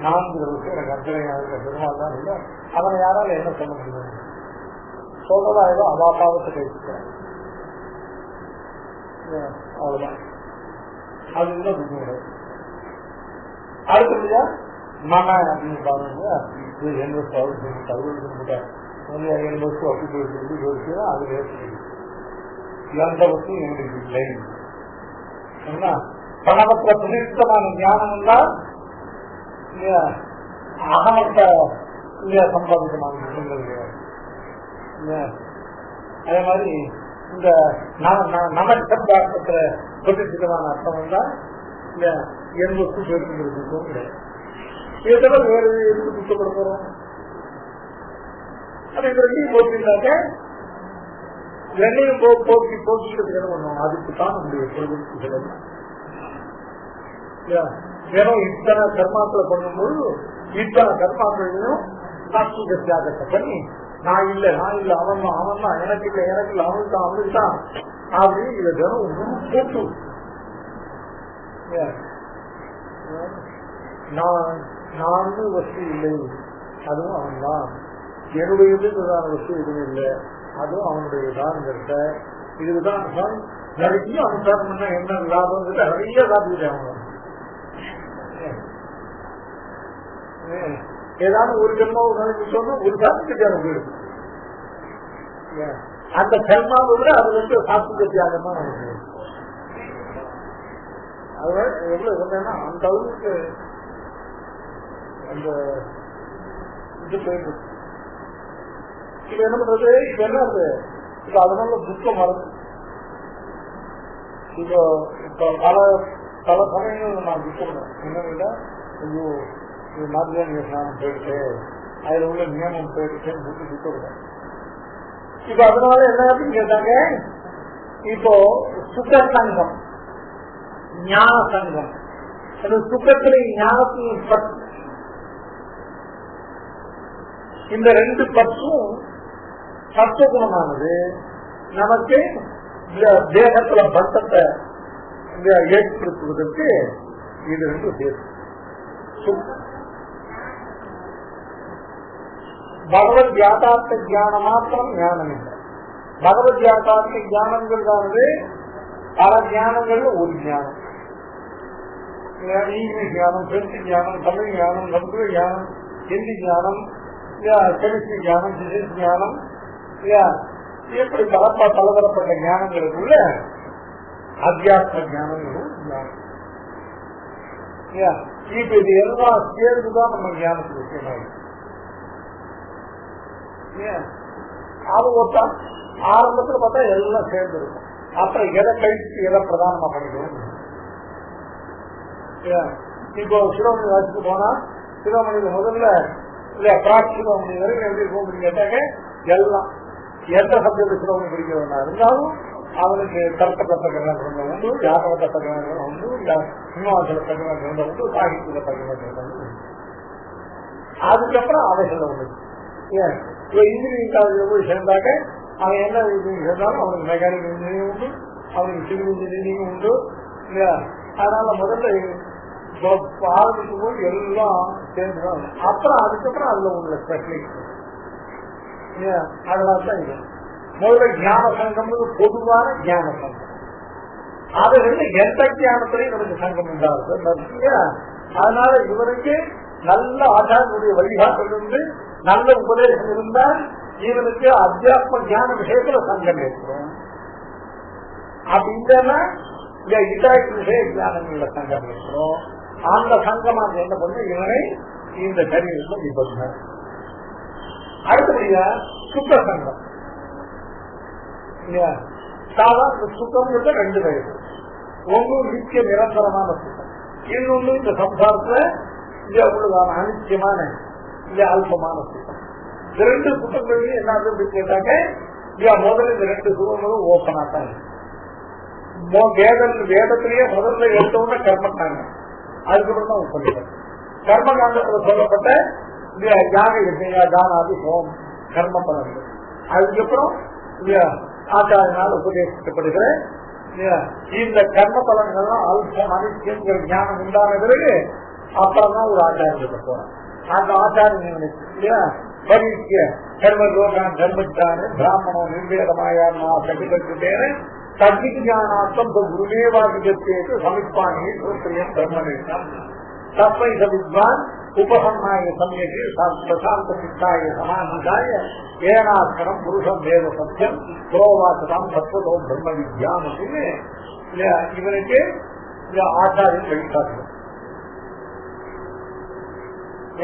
நான்கிற வசூ எனக்கு அர்ச்சனையாக பெருமாள் தான் இல்லை. அவனை யாரால என்ன சொல்ல முடியும்? சொல்றதா ஏதோ அவாபாவத்தை கைவிட்டார் அவ்வளவுதான். அது இல்லை புத்தி கிடையாது. அடுத்தபடியா மன அப்படின்னு பாருங்க, என் வசூ அவர் தகவல் என் வசூ அப்படி போயிட்டு யோசிச்சுன்னா அது வேறு எந்த வசூ எங்களுக்கு இல்லை. பணமற்ற பிரதிஷ்டமான ஞானம் என்றால் அகமற்ற சம்பாதிக்கமான விஷயங்கள் கிடையாது. அதே மாதிரி இந்த நமக்கத்துல பிரதிஷ்டமான அர்த்தம் என்றால் இந்த என் வசூ பேருக்கும் கிடையாது. இதை தவிர வேறு எதுக்கு குற்றப்பட போறோம்? அது இந்த ரெண்டையும் போட்டிருந்தாக்க ரெண்டையும் போக்கிக்கிறதுக்கு என்ன பண்ணுவோம்? அதுக்குத்தான் நம்முடைய பிரபுக்கு சொல்லணும். ஏன்னா இத்தனை கர்மாக்களை பண்ணும்போது இத்தனை கர்மாக்களையும் சாஸ்திக தியாகத்தை பண்ணி நான் இல்ல அவன் தான் எனக்கு இல்ல அவனுக்கு தான் அப்படின்னு இதை தினம் போட்டு நான் வசதி இல்லை, அதுவும் அவன் தான். என்னுடையதுதான் வசதி எதுவும் இல்லை, அதுவும் அவனுடைய தான்ங்கிறத இதுதான் நிறைய அனுசாரம் பண்ண என்ன லாபம் நிறைய சாப்பிட்டு ஏதாவது ஒரு ஜென்மா ஒரு நாளைக்கு சொன்னா ஒரு சாப்பிட்டு தியாகம் போயிடும். அந்த கர்மாவை விட அது வந்து சாப்பிட்டு தியாகம் தான் நமக்கு. அது எவ்வளவு சொன்னா அந்த அளவுக்கு அந்த இது போயிடும். இப்ப என்ன பண்றது? இப்ப என்ன இப்ப அதனால துக்கம் வருது. இப்ப பல சமயங்கள் நான் துக்கம் என்னன்னா ஐயோ இது மாதிரியான ஸ்நானம் போயிடுச்சு, அதுல உள்ள நியமம் போயிடுச்சுன்னு சொல்லி துக்கம். இப்ப அதனால என்ன அப்படின்னு கேட்டாங்க, இப்போ சுக சங்கம் ஞான சங்கம், அது சுகத்திலே ஞானத்தின் பற்று, இந்த ரெண்டு பற்றும் சத்துவகுணமானது நமக்கு தேகத்துல பட்டத்தை ஏற்படுத்துவதற்கு இது ரெண்டு சேர்த்து பகவத் யாதார்த்த ஞானம் மாத்திரம் ஞானம் இல்லை. பகவத் யாதார்த்த ஞானங்கிறதானது பல ஞானங்கள் ஒரு ஞானம். இங்கிலீஷ் ஞானம், பிரெஞ்சு ஞானம், தமிழ் ஞானம், சமஸ்கிருத ஞானம், ஹிந்தி ஞானம், கெமிஸ்ட்ரி ஞானம், பிசிக்ஸ் ஞானம், இப்படி பலதரப்பட்ட ஞானங்களுக்குள்ள அத்தியாத்ம ஞானங்களும் ஞானம். இப்ப இது எல்லாம் சேர்ந்துதான் நம்ம ஞானத்துக்கு விஷயமாகும். அது ஒருத்தா ஆரம்பத்துல பார்த்தா எல்லாம் சேர்ந்து இருக்கும். அப்புறம் எதை கழிச்சு எதை பிரதானமா பண்ணிக்கணும். இப்போ சிரோமணி வாசிக்கு போனா சிரோமணிக்கு முதல்ல இல்ல பிராக் சிரோமணி வரைக்கும் எப்படி இருக்கும் அப்படின்னு கேட்டாங்க, எல்லாம் எந்த சப்ஜெக்ட் சிரோமணி படிக்கிறவனா இருந்தாலும் அவனுக்கு தர்க்கத்த கிரகங்கள் உண்டு, யாதவத்த கிரகங்கள் உண்டு, சினிமாசல கிரகங்கள் உண்டு, சாகித்ய கிரகங்கள் உண்டு. அதுக்கப்புறம் அவைகள் உண்டு. இன்ஜினியரிங் காலேஜில் போய் சேர்ந்தாக்க அவன் என்ன இன்ஜினியரிங் சேர்ந்தாலும் அவனுக்கு மெக்கானிக்கல் இன்ஜினியரிங் உண்டு, அவனுக்கு சிவில் இன்ஜினியரிங் உண்டு இல்லையா. அதனால முதல்ல ஆரம்பிக்கும் போது எல்லாம் சேர்ந்துதான். அப்புறம் அதுக்கப்புறம் அதுல உள்ள ஸ்பெஷலிஸ்ட் அதனால்தான் இது முதல்ல ஞான சங்கம் பொதுவான ஞான சங்கம். அது வந்து எந்த ஞானத்திலையும் நமக்கு சங்கம் உண்டாகுது. அதனால இவருக்கு நல்ல ஆச்சாரனுடைய வழிகாட்டல் இருந்து நல்ல உபதேசம் இருந்தால் இவனுக்கு அத்தியாத்ம ஞான விஷயத்துல சங்கம் ஏற்படும். அப்படி இல்லைன்னா இதர விஷய ஞானங்கள சங்கம் ஏற்படும். அந்த சங்கமாக என்ன பண்ண இவனை இந்த சரீரத்தை விபத்து. அடுத்தபடியா சுத்த சங்கம். சாதாரண சுத்தம் ரெண்டு வயது. ஒன்று நித்திய நிரந்தரமான சுத்தம், இன்னொன்று இந்த சம்சாரத்துல உள்ளதான அனித்தியமான அல்பமான சுத்தம். இந்த ரெண்டு சுத்தங்களையும் என்ன அப்படின்னு கேட்டாங்க, முதல்ல இந்த ரெண்டு சுகங்களும் ஓப்பனா தான். வேதத்திலேயே முதல்ல எடுத்தவங்க கர்மக்காங்க, அதுக்கப்புறம் தான் சொல்லிட்டாங்க. கர்மகாண்டத்துல சொல்லப்பட்ட யாக யஜ்ஞ தானாதி ஹோம் கர்ம பலன்கள், அதுக்கப்புறம் ஆச்சாரியனால் உபதேசிக்கப்படுகிற இந்த கர்ம பலன்கள்லாம் அல்பம் அனித்தியங்கிற ஞானம் உண்டான பிறகு அப்புறம் தான் ஒரு ஆச்சாரியத்தை போறோம். அந்த ஆச்சாரியன் பரீட்சிய கர்ம லோகான் கர்மத்தான பிராமணோ நிர்வேதமாயான சகிதேன தத்விஜானார்த்தம் குருமேவாதிகத்தேக்கு சமிப்பானி சூத்திரியம் பிரம்மனிடம் தப்பை சவித்வான் உபசன்னாய சமயக்கு பிரசாந்த சித்தாய சமானிதாய ஏனாஸ்கரம் புருஷம் வேத சத்தியம் புரோவாசதாம் தத்துவதோ பிரம்ம வித்யான் அப்படின்னு இவனுக்கு ஆச்சாரியன் வழிகாட்டு.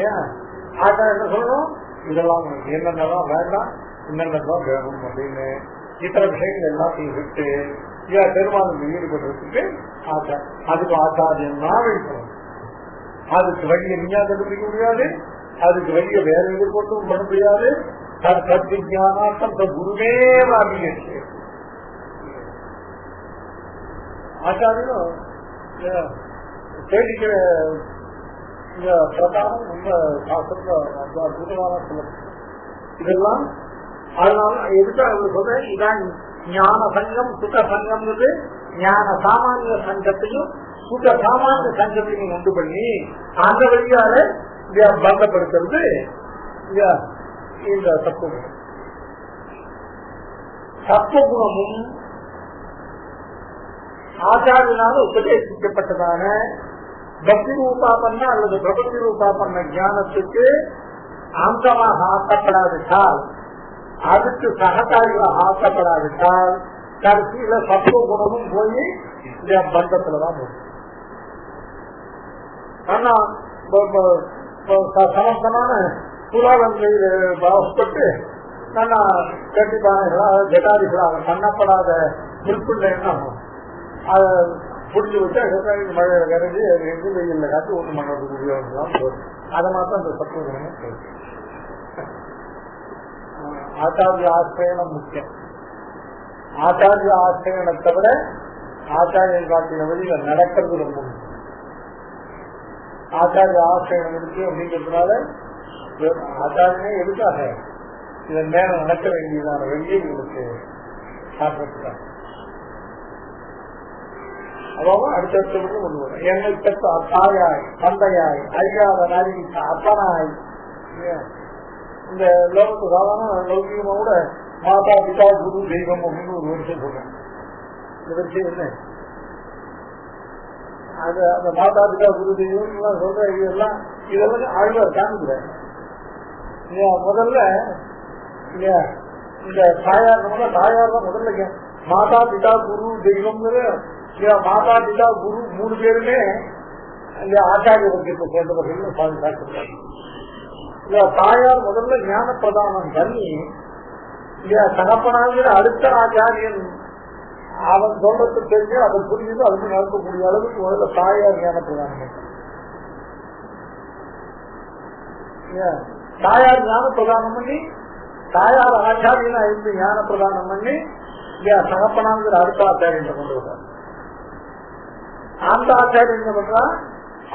ஏன் ஆச்சாரம் என்ன சொல்லணும், இதெல்லாம் என்னென்னலாம் வேண்டாம் என்னென்னதான் வேணும் அப்படின்னு இத்தனை விஷயங்கள் எல்லாத்தையும் விட்டு பெருமாளுக்கு ஈடுபட்டு அதுக்கு ஆச்சாரியம் தான் வைக்கணும். அதுக்கு வழிய நீயா கண்டுபிடிக்க முடியாது, அதுக்கு வழிய வேற எதிர்கொண்டும் பண்ண முடியாது. தத்விஜானார்த்தம் குருவே வாங்கிடுச்சு. ஆச்சாரியம் தேடிக்கிற பிரகாரம் ரொம்ப சாஸ்திரத்துல அற்புதமான சொல்லப்படும் இதெல்லாம். அதனால எதுக்காக சொல்றேன், இதான் ஞான சங்கம் சுக சங்கம், ஞான சாமானிய சங்கத்தையும் சுக சாமானிய சங்கத்தையும் உண்டு பண்ணி அந்த வழியால பந்தப்படுத்துறது இந்த சத்துவகுணம். சத்துவகுணமும் ஆச்சாரியனால உபதேசிக்கப்பட்டதான பக்தி ரூபாபன்ன அல்லது பிரபத்தி ரூபாபன்ன ஞானத்துக்கு அங்கமாக ஆக்கப்படாவிட்டால், அதுக்கு சககாரிகளாக ஆக்கப்படாவிட்டால் கடைசியில சத்துவ குணமும் போய் இந்த பந்தத்துலதான் போகும். ஆனா சமஸ்தமான புலாவங்களை பாவப்பட்டு நல்லா கண்டிப்பான ஜட்டாதிகளாக பண்ணப்படாத நெருப்புள்ள எண்ணம் அதை புரிஞ்சு வச்சா மழை விரைஞ்சி எங்கு வெயில்ல காட்டி ஒண்ணு மண்ணுக்கு உபயோகம் போதும். அதை மாத்திரம் அந்த சத்துவ குணமும் போகும். ஆச்சாரிய ஆசிரியனம் முக்கியம். ஆச்சாரிய ஆசிரியனை விட ஆச்சாரியன் காட்டின வழியில நடக்கிறது ரொம்ப முக்கியம். ஆச்சாரிய ஆசிரியனம் இருக்கு அப்படிங்கிறதுனால ஆச்சாரியனே எதுக்காக இதன் நேரம் நடக்க வேண்டியதான வழியை இவங்களுக்கு காட்டுறதுக்காக. அதாவது அடுத்தடுத்து கொண்டு வரும். என்னை பெற்ற தாயாய் தந்தையாய் அறியாத அறிவித்த அப்பனாய். இந்த லோகத்து சாதாரண லௌகிகமா கூட மாதா பிதா குரு தெய்வம் அப்படின்னு ஒரு விஷயம் சொல்றேன். இந்த விஷயம் என்ன, அது அந்த மாதா பிதா குரு தெய்வம் சொல்ற இதெல்லாம் ஆழ்வார் காமிக்கிறார். முதல்ல இந்த தாயார் தான் முதல்ல மாதா பிதா குரு தெய்வம்ங்கிற மாதா பிதா குரு மூணு பேருமே ஆச்சாரிய வர்க்கத்தை சேர்ந்தவர்கள் பாதுகாக்கிறார். தாயார் முதல்ல ஞான பிரதானம் பண்ணி தகப்பனாங்கிற அடுத்த ஆச்சாரியன் அவன் சொல்றது தெரிஞ்சு அதை புரிஞ்சு அதுக்கு நடக்கக்கூடிய அளவுக்கு முதல்ல தாயார் ஞான பிரதானம். தாயார் ஞான பிரதானம் பண்ணி தாயார் ஆச்சாரியனா இருந்து ஞான பிரதானம் பண்ணி தகப்பனாங்கிற அடுத்த ஆச்சாரியன் கொண்டு வர்றார். அந்த ஆச்சாரியன் என்ன பண்றா,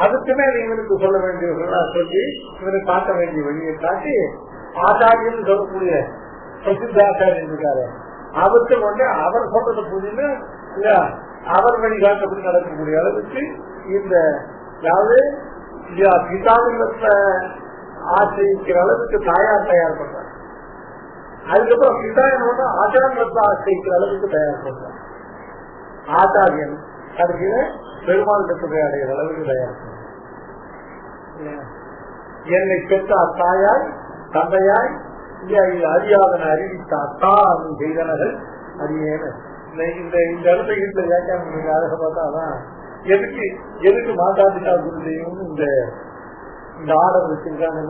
அதுக்கு மேல இவனுக்கு சொல்ல வேண்டியவர்களா சொல்லி இவனுக்கு காட்ட வேண்டிய வழியை காட்டி ஆச்சாரியன் சொல்லக்கூடிய பிரசித்த ஆச்சாரியன் இருக்காரு அவருக்கு கொண்டு அவர் சொல்றது புரிஞ்சு அவர் வழிகாட்டப்படி நடக்கக்கூடிய அளவுக்கு இந்த அதாவது பிதாவினத்தை ஆசிரியிக்கிற அளவுக்கு தாயார் தயார் பண்றார். அதுக்கப்புறம் பிதாயனோட ஆச்சாரியத்தை ஆசிரியிக்கிற அளவுக்கு தயார் பண்றார். ஆச்சாரியன் கடைசியில பெருமாள் பெற்றதை அடைகிற அளவுக்கு தயார் பண்றார். என்னை பெற்ற தாயாய் தந்தையாய் அறியாதன அறிவித்த அத்தா அப்படின்னு செய்தனர்கள் அறியேன. இந்த இடத்த வீட்டுல வியாக்கியானம் நீங்க அழக பார்த்தா அதான் எதுக்கு மாதாபிதா குருதேவன் இந்த ஆர்டர் வச்சிருக்காங்க.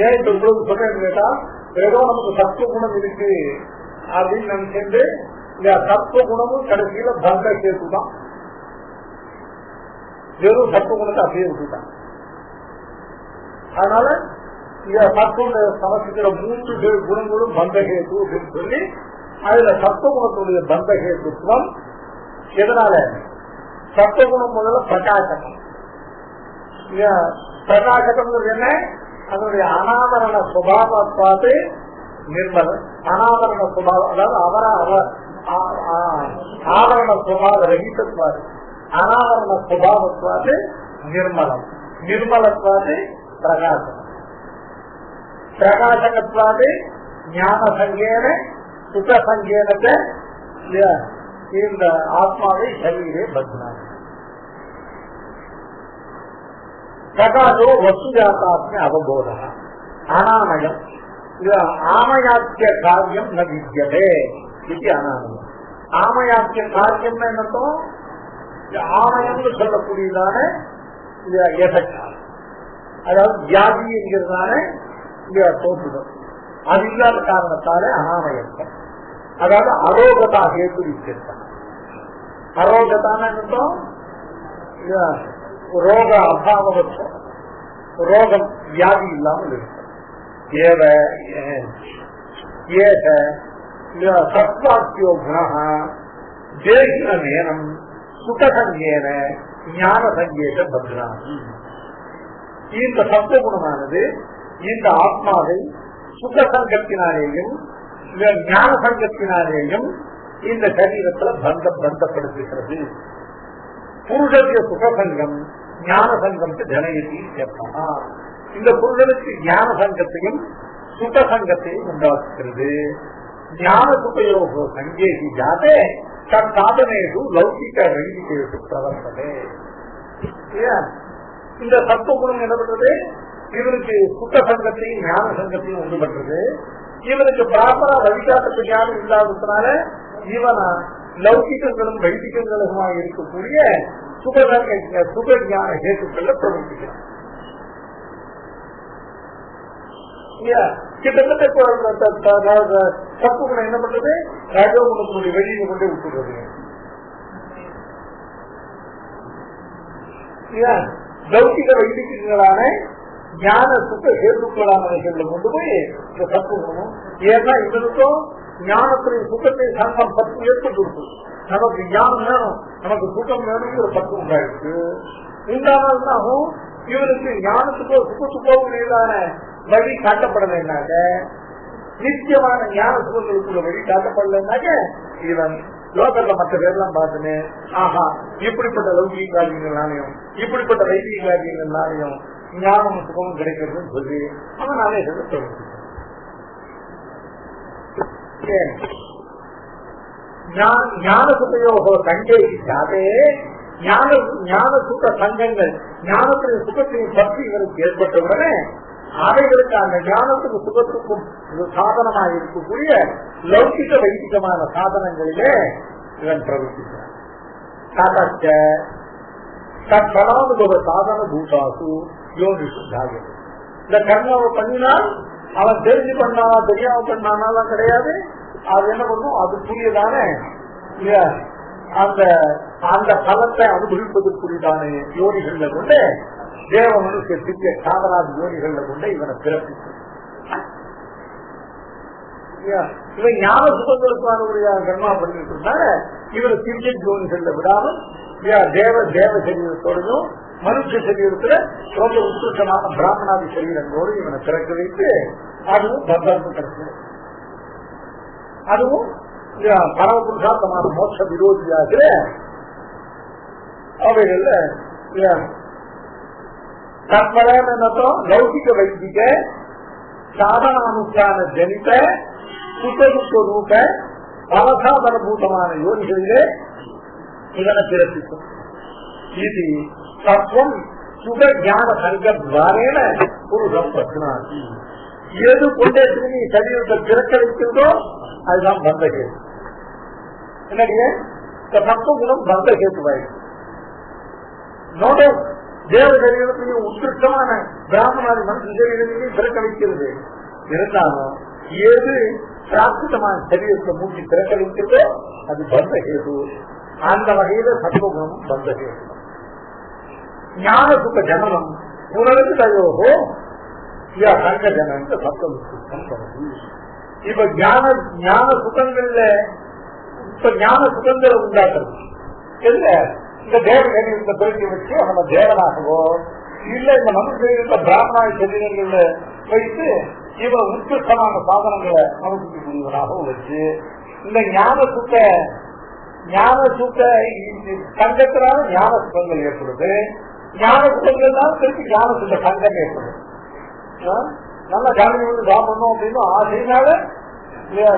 ஏன் இப்ப உங்களுக்கு சொல்றேன்னு கேட்டா, ஏதோ நமக்கு சத்துவ குணம் இருக்கு அப்படின்னு நினைச்சிட்டு இந்த சத்துவ குணமும் கடைசியில பந்த கேட்டுதான், வெறும் சத்துவ குணத்தை அப்படியே விட்டுட்டான். அதனால சத்துவ சமஸ்கிற 3 குணங்களும் பந்தகேத்து அப்படின்னு சொல்லி அதுல சத்துவகுணத்துடைய பந்தகேத்துவம் எதனால? சத்துவகுணம் முதல்ல பிரகாசகம். பிரகாசகம் என்ன? அதனுடைய அனாவரண சுபாவத்வாது நிர்மலம். அனாவரண சுபாவம் அதாவது ஆவரண சுபாவ ரகிதத்வாது, அனாவரண சுபாவத்வாது நிர்மலம், நிர்மலத்வாது பிரகாசம், பிரகாசகத்வாது ஞான சங்கேன சுக சங்கேனத்தை இந்த ஆத்மாவை சரீரே பத்னார். பிரகாசோ வஸ்துஜாத்தாத்ம அவபோத அனாமயம். ஆமயாத்திய காரியம் ந வித்யதே இது அனாமயம். ஆமயாத்திய காரியம் என்னத்தோ ஆமயம்னு சொல்லக்கூடியதான எசக்கால், அதாவது வியாதி என்கிறதான தோற்றுதல், அது இல்லாத காரணத்தால அனாமயத்தம். அதாவது அரோகதா ஹேத்து வித்திருக்காங்க. அரோகதான ரோக அபாவம், ரோகம் வியாதி இல்லாமல் இருக்கும். சத்வாக்கியோ குண தேகினேனம் சுகசங்கேன ஞான சங்கேத பத்ராமி. இந்த சத்துவகுணமானது இந்த ஆத்மாவை சுகசங்கத்தினாலேயும் ஞான சங்கத்தினாலேயும் இந்த சரீரத்தில் பந்தப்படுத்துகிறது. புருஷத்திய சுகசங்கம் ஞான சங்கம் ஜனயதி சேர்த்தா, இந்த புருஷனுக்கு ஞான சங்கத்தையும் சுகசங்கத்தையும் உண்டாக்குகிறது. ஞான சுகயோக சங்கேகி ஜாதே தன் சாதனேது லௌகிக வைதிகேது பிரவர்த்ததே. இந்த சத்துவகுணம் என்ன பண்றது? இவருக்கு சுக சங்கத்தையும் ஞான சங்கத்தையும் உண்டு பண்றது. இவனுக்கு பிராப்பரா வழிகாட்டு ஞானம் இல்லாததுனால இவன லௌகிகங்களும் வைதிகங்களுமாக இருக்கக்கூடிய சுக ஞான ஹேத்துக்களை பிரவர்த்திக்கிறான். கிட்டத்தட்ட சத்துவகுணம் என்ன பண்றது? ரஜோகுணத்தினுடைய வெளியில கொண்டே விட்டுறது. லௌகிக வைதிகங்களான ஞான சுத்த ஹேத்துக்களானவைகள்ல கொண்டு போய் இந்த சத்துவகுணம், ஏன்னா இவனுக்கும் ஞானத்தின் சுகத்தை சங்கம் 10 ஏற்பட்டு இருக்கு. நமக்கு ஞானம் வேணும், நமக்கு சுகம் வேணும், ஒரு 10 உண்டாயிருக்கு. உண்டானாலும் இவனுக்கு ஞானத்துக்கோ சுகத்துக்கோ உடையதான வழி காட்டப்படலைன்னாக்க, நிச்சயமான ஞான சுகங்களுக்குள்ள வழி காட்டப்படலைன்னாக்க இவன் லோகத்துல மற்ற பேர்லாம் பார்த்துன்னு ஆஹா இப்படிப்பட்ட லௌகிக காரியங்கள்னாலையும் இப்படிப்பட்ட வைதிக காரியங்கள்னாலையும் ஞானம் சுகமும் கிடைக்கிறதுன்னு சொல்லி அவனாலே சொல்லுவான். ஞான சுகையோக சங்கேகிக்காதே ஞான சுக சங்கங்கள் ஞானத்தின் சுகத்தையும் பற்றி இவருக்கு ஏற்பட்டவுடனே அவைகளுக்கு அந்த ஞானத்துக்கு சுகத்துக்கும் சாதனமாக இருக்கக்கூடிய லௌகிக வைதிகமான சாதனங்களிலே இவன் பிரவர்த்திக்கிறான். சாதன பூதாசு யோகி சுத்தாகிறது. இந்த கர்மாவை பண்ணினால் அவன் தெரிஞ்சு பண்ணானா தெரியாம பண்ணானாலாம் கிடையாது. அது என்ன பண்ணும்? அது புரியதான அந்த பலத்தை அனுபவிப்பதற்குரியதான யோனிகள்ல கொண்டு தேவ மனுஷ திவ்ய சாதனாதி யோனிகள்ல கொண்டு இவனை பிறப்பிச்சு இவன் ஞான சுகங்களுக்கான ஒரு கர்மா பண்ணிட்டு இருந்தால இவரை திவ்ய யோனிகள்ல விடாமல் தேவ சரீரத்தோடையும் மனுஷ சரீரத்துல ரொம்ப உத்கிருஷ்டமான பிராமணாதி சரீரங்களோடு இவனை பிறக்க வைத்து அதுவும் பத்திரத்து கிடைக்கும். அதுவும் பரமபுருஷார்த்தமான மோட்ச விரோதியாக அவைகள்ல தற்பரம் என்னத்தோம் லௌகிக வைதிக சாதனானுஷ்டான ஜனித சுத்ததுக்க ரூப பலசாதனபூதமான யோனிகளிலே இதனை பிறப்பிக்கும். இது தத்துவம் சுக ஞான சங்கத்வாரேன புருஷம் பத்னாதி. எது கொண்டே திரும்பி சரீரத்தை பிறக்க வைக்கிறதோ அதுதான் பந்தகே. என்னடியே இந்த சத்துவகுணம் பந்த கேட்டுவாயிருக்கு. நோட தேவ சரீரத்தையும் உத்கிருஷ்டமான பிராமணாதி மனுஷ சரீரத்தையும் பிறக்கழிக்கிறது. இருந்தாலும் ஏது பிராகிருத்தமான சரீரத்தை மூட்டி பிறக்கழிக்கிறதோ அது பந்த கேது. அந்த வகையில சத்துவகுணமும் பந்த கேது. ஞான சுக ஜனனம் புனருக்கு தயோகோ சங்க ஜனம் சத்துவம். இப்ப ஞான சுகங்கள்ல இப்ப ஞான சுகங்களை உண்டாக்குறது இல்ல, இந்த தேவ சரீரத்தை பிறகு வச்சு நம்ம தேவனாகவோ இல்ல இந்த மனுஷ சரீரத்தை பிராமணாய சரீரங்கள்ல வைத்து இவன் உத்கிருஷ்டமான சாதனங்களை அனுபவிக்கக்கூடியவனாகவும் வச்சு இந்த ஞான சுத்த சங்கத்தினால ஞான சுகங்கள் ஏற்படுது. ஞான சுகங்கள்னால திருப்பி ஞான சுத்த சங்கம் ஏற்படுது. நல்லா ஜாமி வந்து சாப்பிடணும் அப்படின்னு ஆசையினால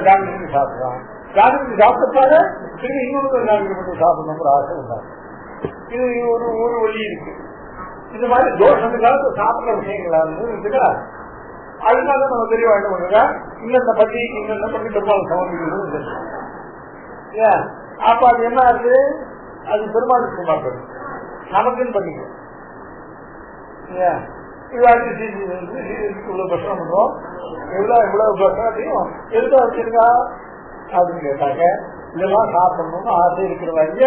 ஜாமி சாப்பிடுறான். ஜாமி சாப்பிட்டால திரும்பி இன்னொரு ஜாமி மட்டும் சாப்பிடணுங்கிற ஆசை உண்டாகும். இது ஒரு வழி இருக்கு. இந்த மாதிரி தோஷத்துக்காக சாப்பிட்ற விஷயங்களா இருக்குதா, அதனால நம்ம தெரிய வேண்டும் பண்ணுங்க. இந்த பத்தி பெருமாள் சமர்ப்பிக்கிறது. அப்ப அது என்ன ஆகுது, அது பெருமாளுக்கு மாற்றம் நமக்குன்னு பண்ணிக்கும். இவ்வளவு பிரச்சனை பண்ணுவோம், இவ்வளவு பிரச்சனையும் எதுக்காக வச்சிருக்கா அப்படின்னு கேட்டாங்க. இதெல்லாம் சாப்பிடணும்னு ஆசை இருக்கிறவாங்க,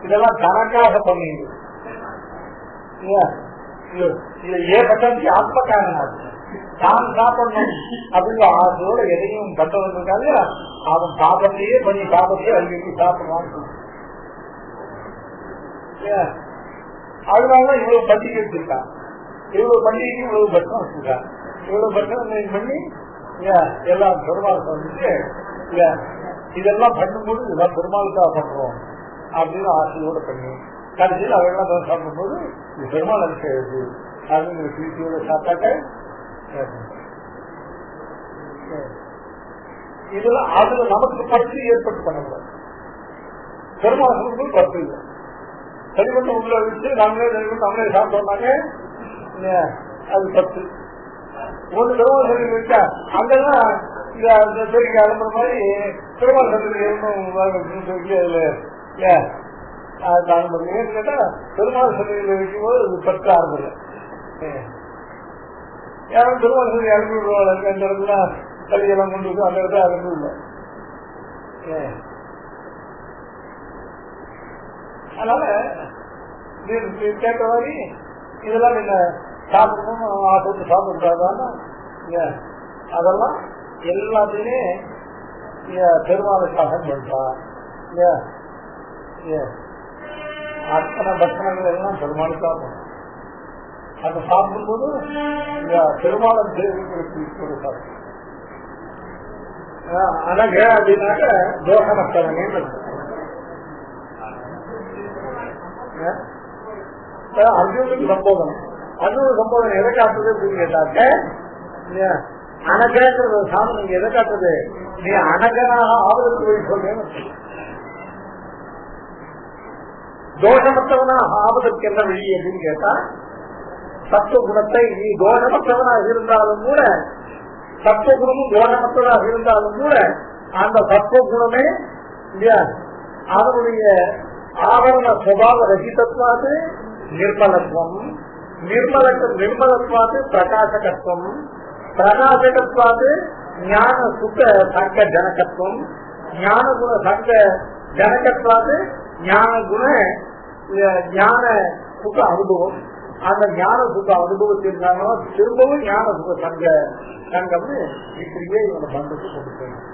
இதெல்லாம் கணக்காக பண்ணிடு. ஏற்பட்ட ஆத்மக்காரன் தான் சாப்பிடணும் அப்படிங்கிற ஆசையோட எதையும் கட்டவங்க அவன் சாப்பிட்டையே பண்ணி சாப்பிட்டே அடிக்கடி சாப்பிடுவான்னு. அதனாலதான் இவ்வளவு பண்டிகை வச்சிருக்கான், இவ்வளவு பண்டிகைக்கு இவ்வளவு பட்டம் வச்சிருக்கான். இவ்வளவு பட்டம் பண்ணி எல்லாம் பெருமாள் வந்துட்டு இதெல்லாம் பண்ணும்போது இதெல்லாம் பெருமாளுக்காக பண்றோம் அப்படின்னு ஆசையோட பண்ணி கடைசியில் அவெல்லாம் சாப்பிடும்போது இது பெருமாள் அனுப்பிச்சு அப்படிங்கிற திருச்சியோட சாப்பிட்டாக்க இதுல அதுல நமக்கு பற்று ஏற்பட்டு பண்ணக்கூடாது. பெருமாள் பற்று இல்லை, சரிபட்டு உள்ள வச்சு நம்மளே சாப்பிட்டோம்னாங்க அது பற்று. ஒன்று பெருமாள் சொல்லி வச்சா அங்கெல்லாம் பெருக்கி கிளம்புற மாதிரி பெருமாள் சட்டத்தில் கேட்டா பெருமாள் சட்டத்தில் வைக்கும்போது அது பற்று ஆரம்பில்லை. யாரும் பெருமாள் சொல்லி அனுப்பி விடுவாங்க. அந்த இடத்துல கல்வியெல்லாம் கொண்டு வந்து அந்த இடத்துல அனுப்பி இல்லை. அதனால கேட்ட மாதிரி இதெல்லாம் நீங்க சாப்பிடணும் ஆசை சாப்பிட்டாதான் அதெல்லாம் எல்லாத்தையுமே பெருமாளுக்காக பண்றான். அத்தனை பட்சணங்கள் எல்லாம் பெருமாளுக்காக அதை சாப்பிடும்போது பெருமாளம் தேவைக்கு அழக அப்படின்னாக்க தோஷமற்றவனே அர்ஜுனுக்கு சம்போதனம். அர்ஜுன சம்போதனம் எதை காட்டுறது அப்படின்னு கேட்டாக்க அனகங்கிறது சாமி நீங்க எதை காட்டுறது, நீ அனகனாக ஆவதற்கு போய் சொல்றேன்னு தோஷமற்றவனாக ஆவதற்கு என்ன வழி அப்படின்னு கேட்டா சத்துவ குணத்தை நீ தோஷமற்றவனாக இருந்தாலும் கூட சத்துவகுணமும் தோஷமற்றதாக இருந்தாலும் கூட அந்த சத்துவ குணமே அதனுடைய ஆவரண சுபாவ ரகிதத்வாது நிர்மலத்துவம், நிர்மலத்வாது பிரகாசகத்துவம், பிரகாசகத்வாது ஞான சுக சங்க ஜனகத்துவம், ஞான குண சங்க ஜனகத்வாது ஞான குண ஞான சுக அனுபவம். அந்த ஞான சுக அனுபவத்திற்கான திரும்பவும் ஞான சுக சங்கம்னு இப்படியே இவனை பந்தத்தை கொடுக்கணும்.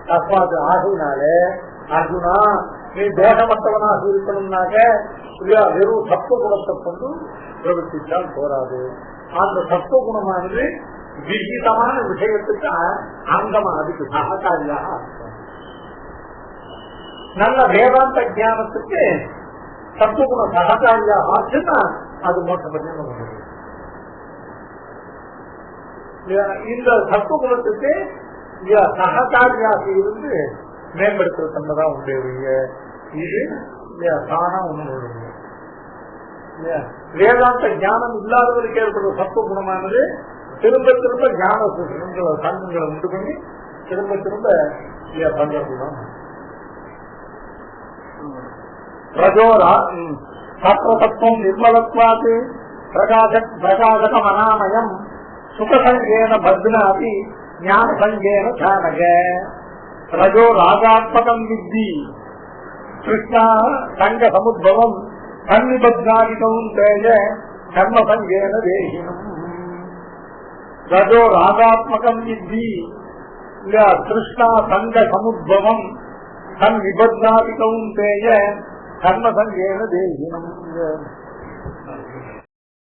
தப்பாது ஆகையினால அர்ஜுனா நீ தோஷமற்றவனாக இருக்கணும்னாக்க வெறும் சத்துவ குணத்தை கொண்டு பிரவர்த்தித்தால் போராது. அந்த சத்துவ குணமானது விகிதமான விஷயத்துக்கு அங்கமா அதுக்கு சககாரியாக இருக்கும். நல்ல வேதாந்த ஞானத்துக்கு சத்துவகுண சககாரியாக ஆச்சுன்னா அது மோட்சப்படி இந்த சத்துவகுணத்துக்கு சககாரியாக இருந்து மேம்படுத்துற தன்மைதான் உடைய இது தானா உணர்வு. வேதாந்த ஞானம் இல்லாதவருக்கு ஏற்படுற சத்துவ குணமானது திரும்ப திரும்ப ஞான சங்கங்களை உண்டு பண்ணி திரும்ப திரும்ப பண்றது தான். ரஜோரா சத்வதத்துவம் நிர்மலத்வாத் பிரகாசகமனாமயம் சுகசங்கேன பத்னாதி ஞான சங்கேன சானக. ரஜோ ராகாத்மகம் வித்தி கிருஷ்ணா சங்க சமுத்பவம் சன்னிபத்னாதி கௌந்தேய கர்ம சங்கேன தேகினம். ரஜோ ராகாத்மகம் வித்தி கிருஷ்ணா சங்க சமுத்பவம் சன்னிபத்னாதி கௌந்தேய கர்ம சங்கேன தேகினம்.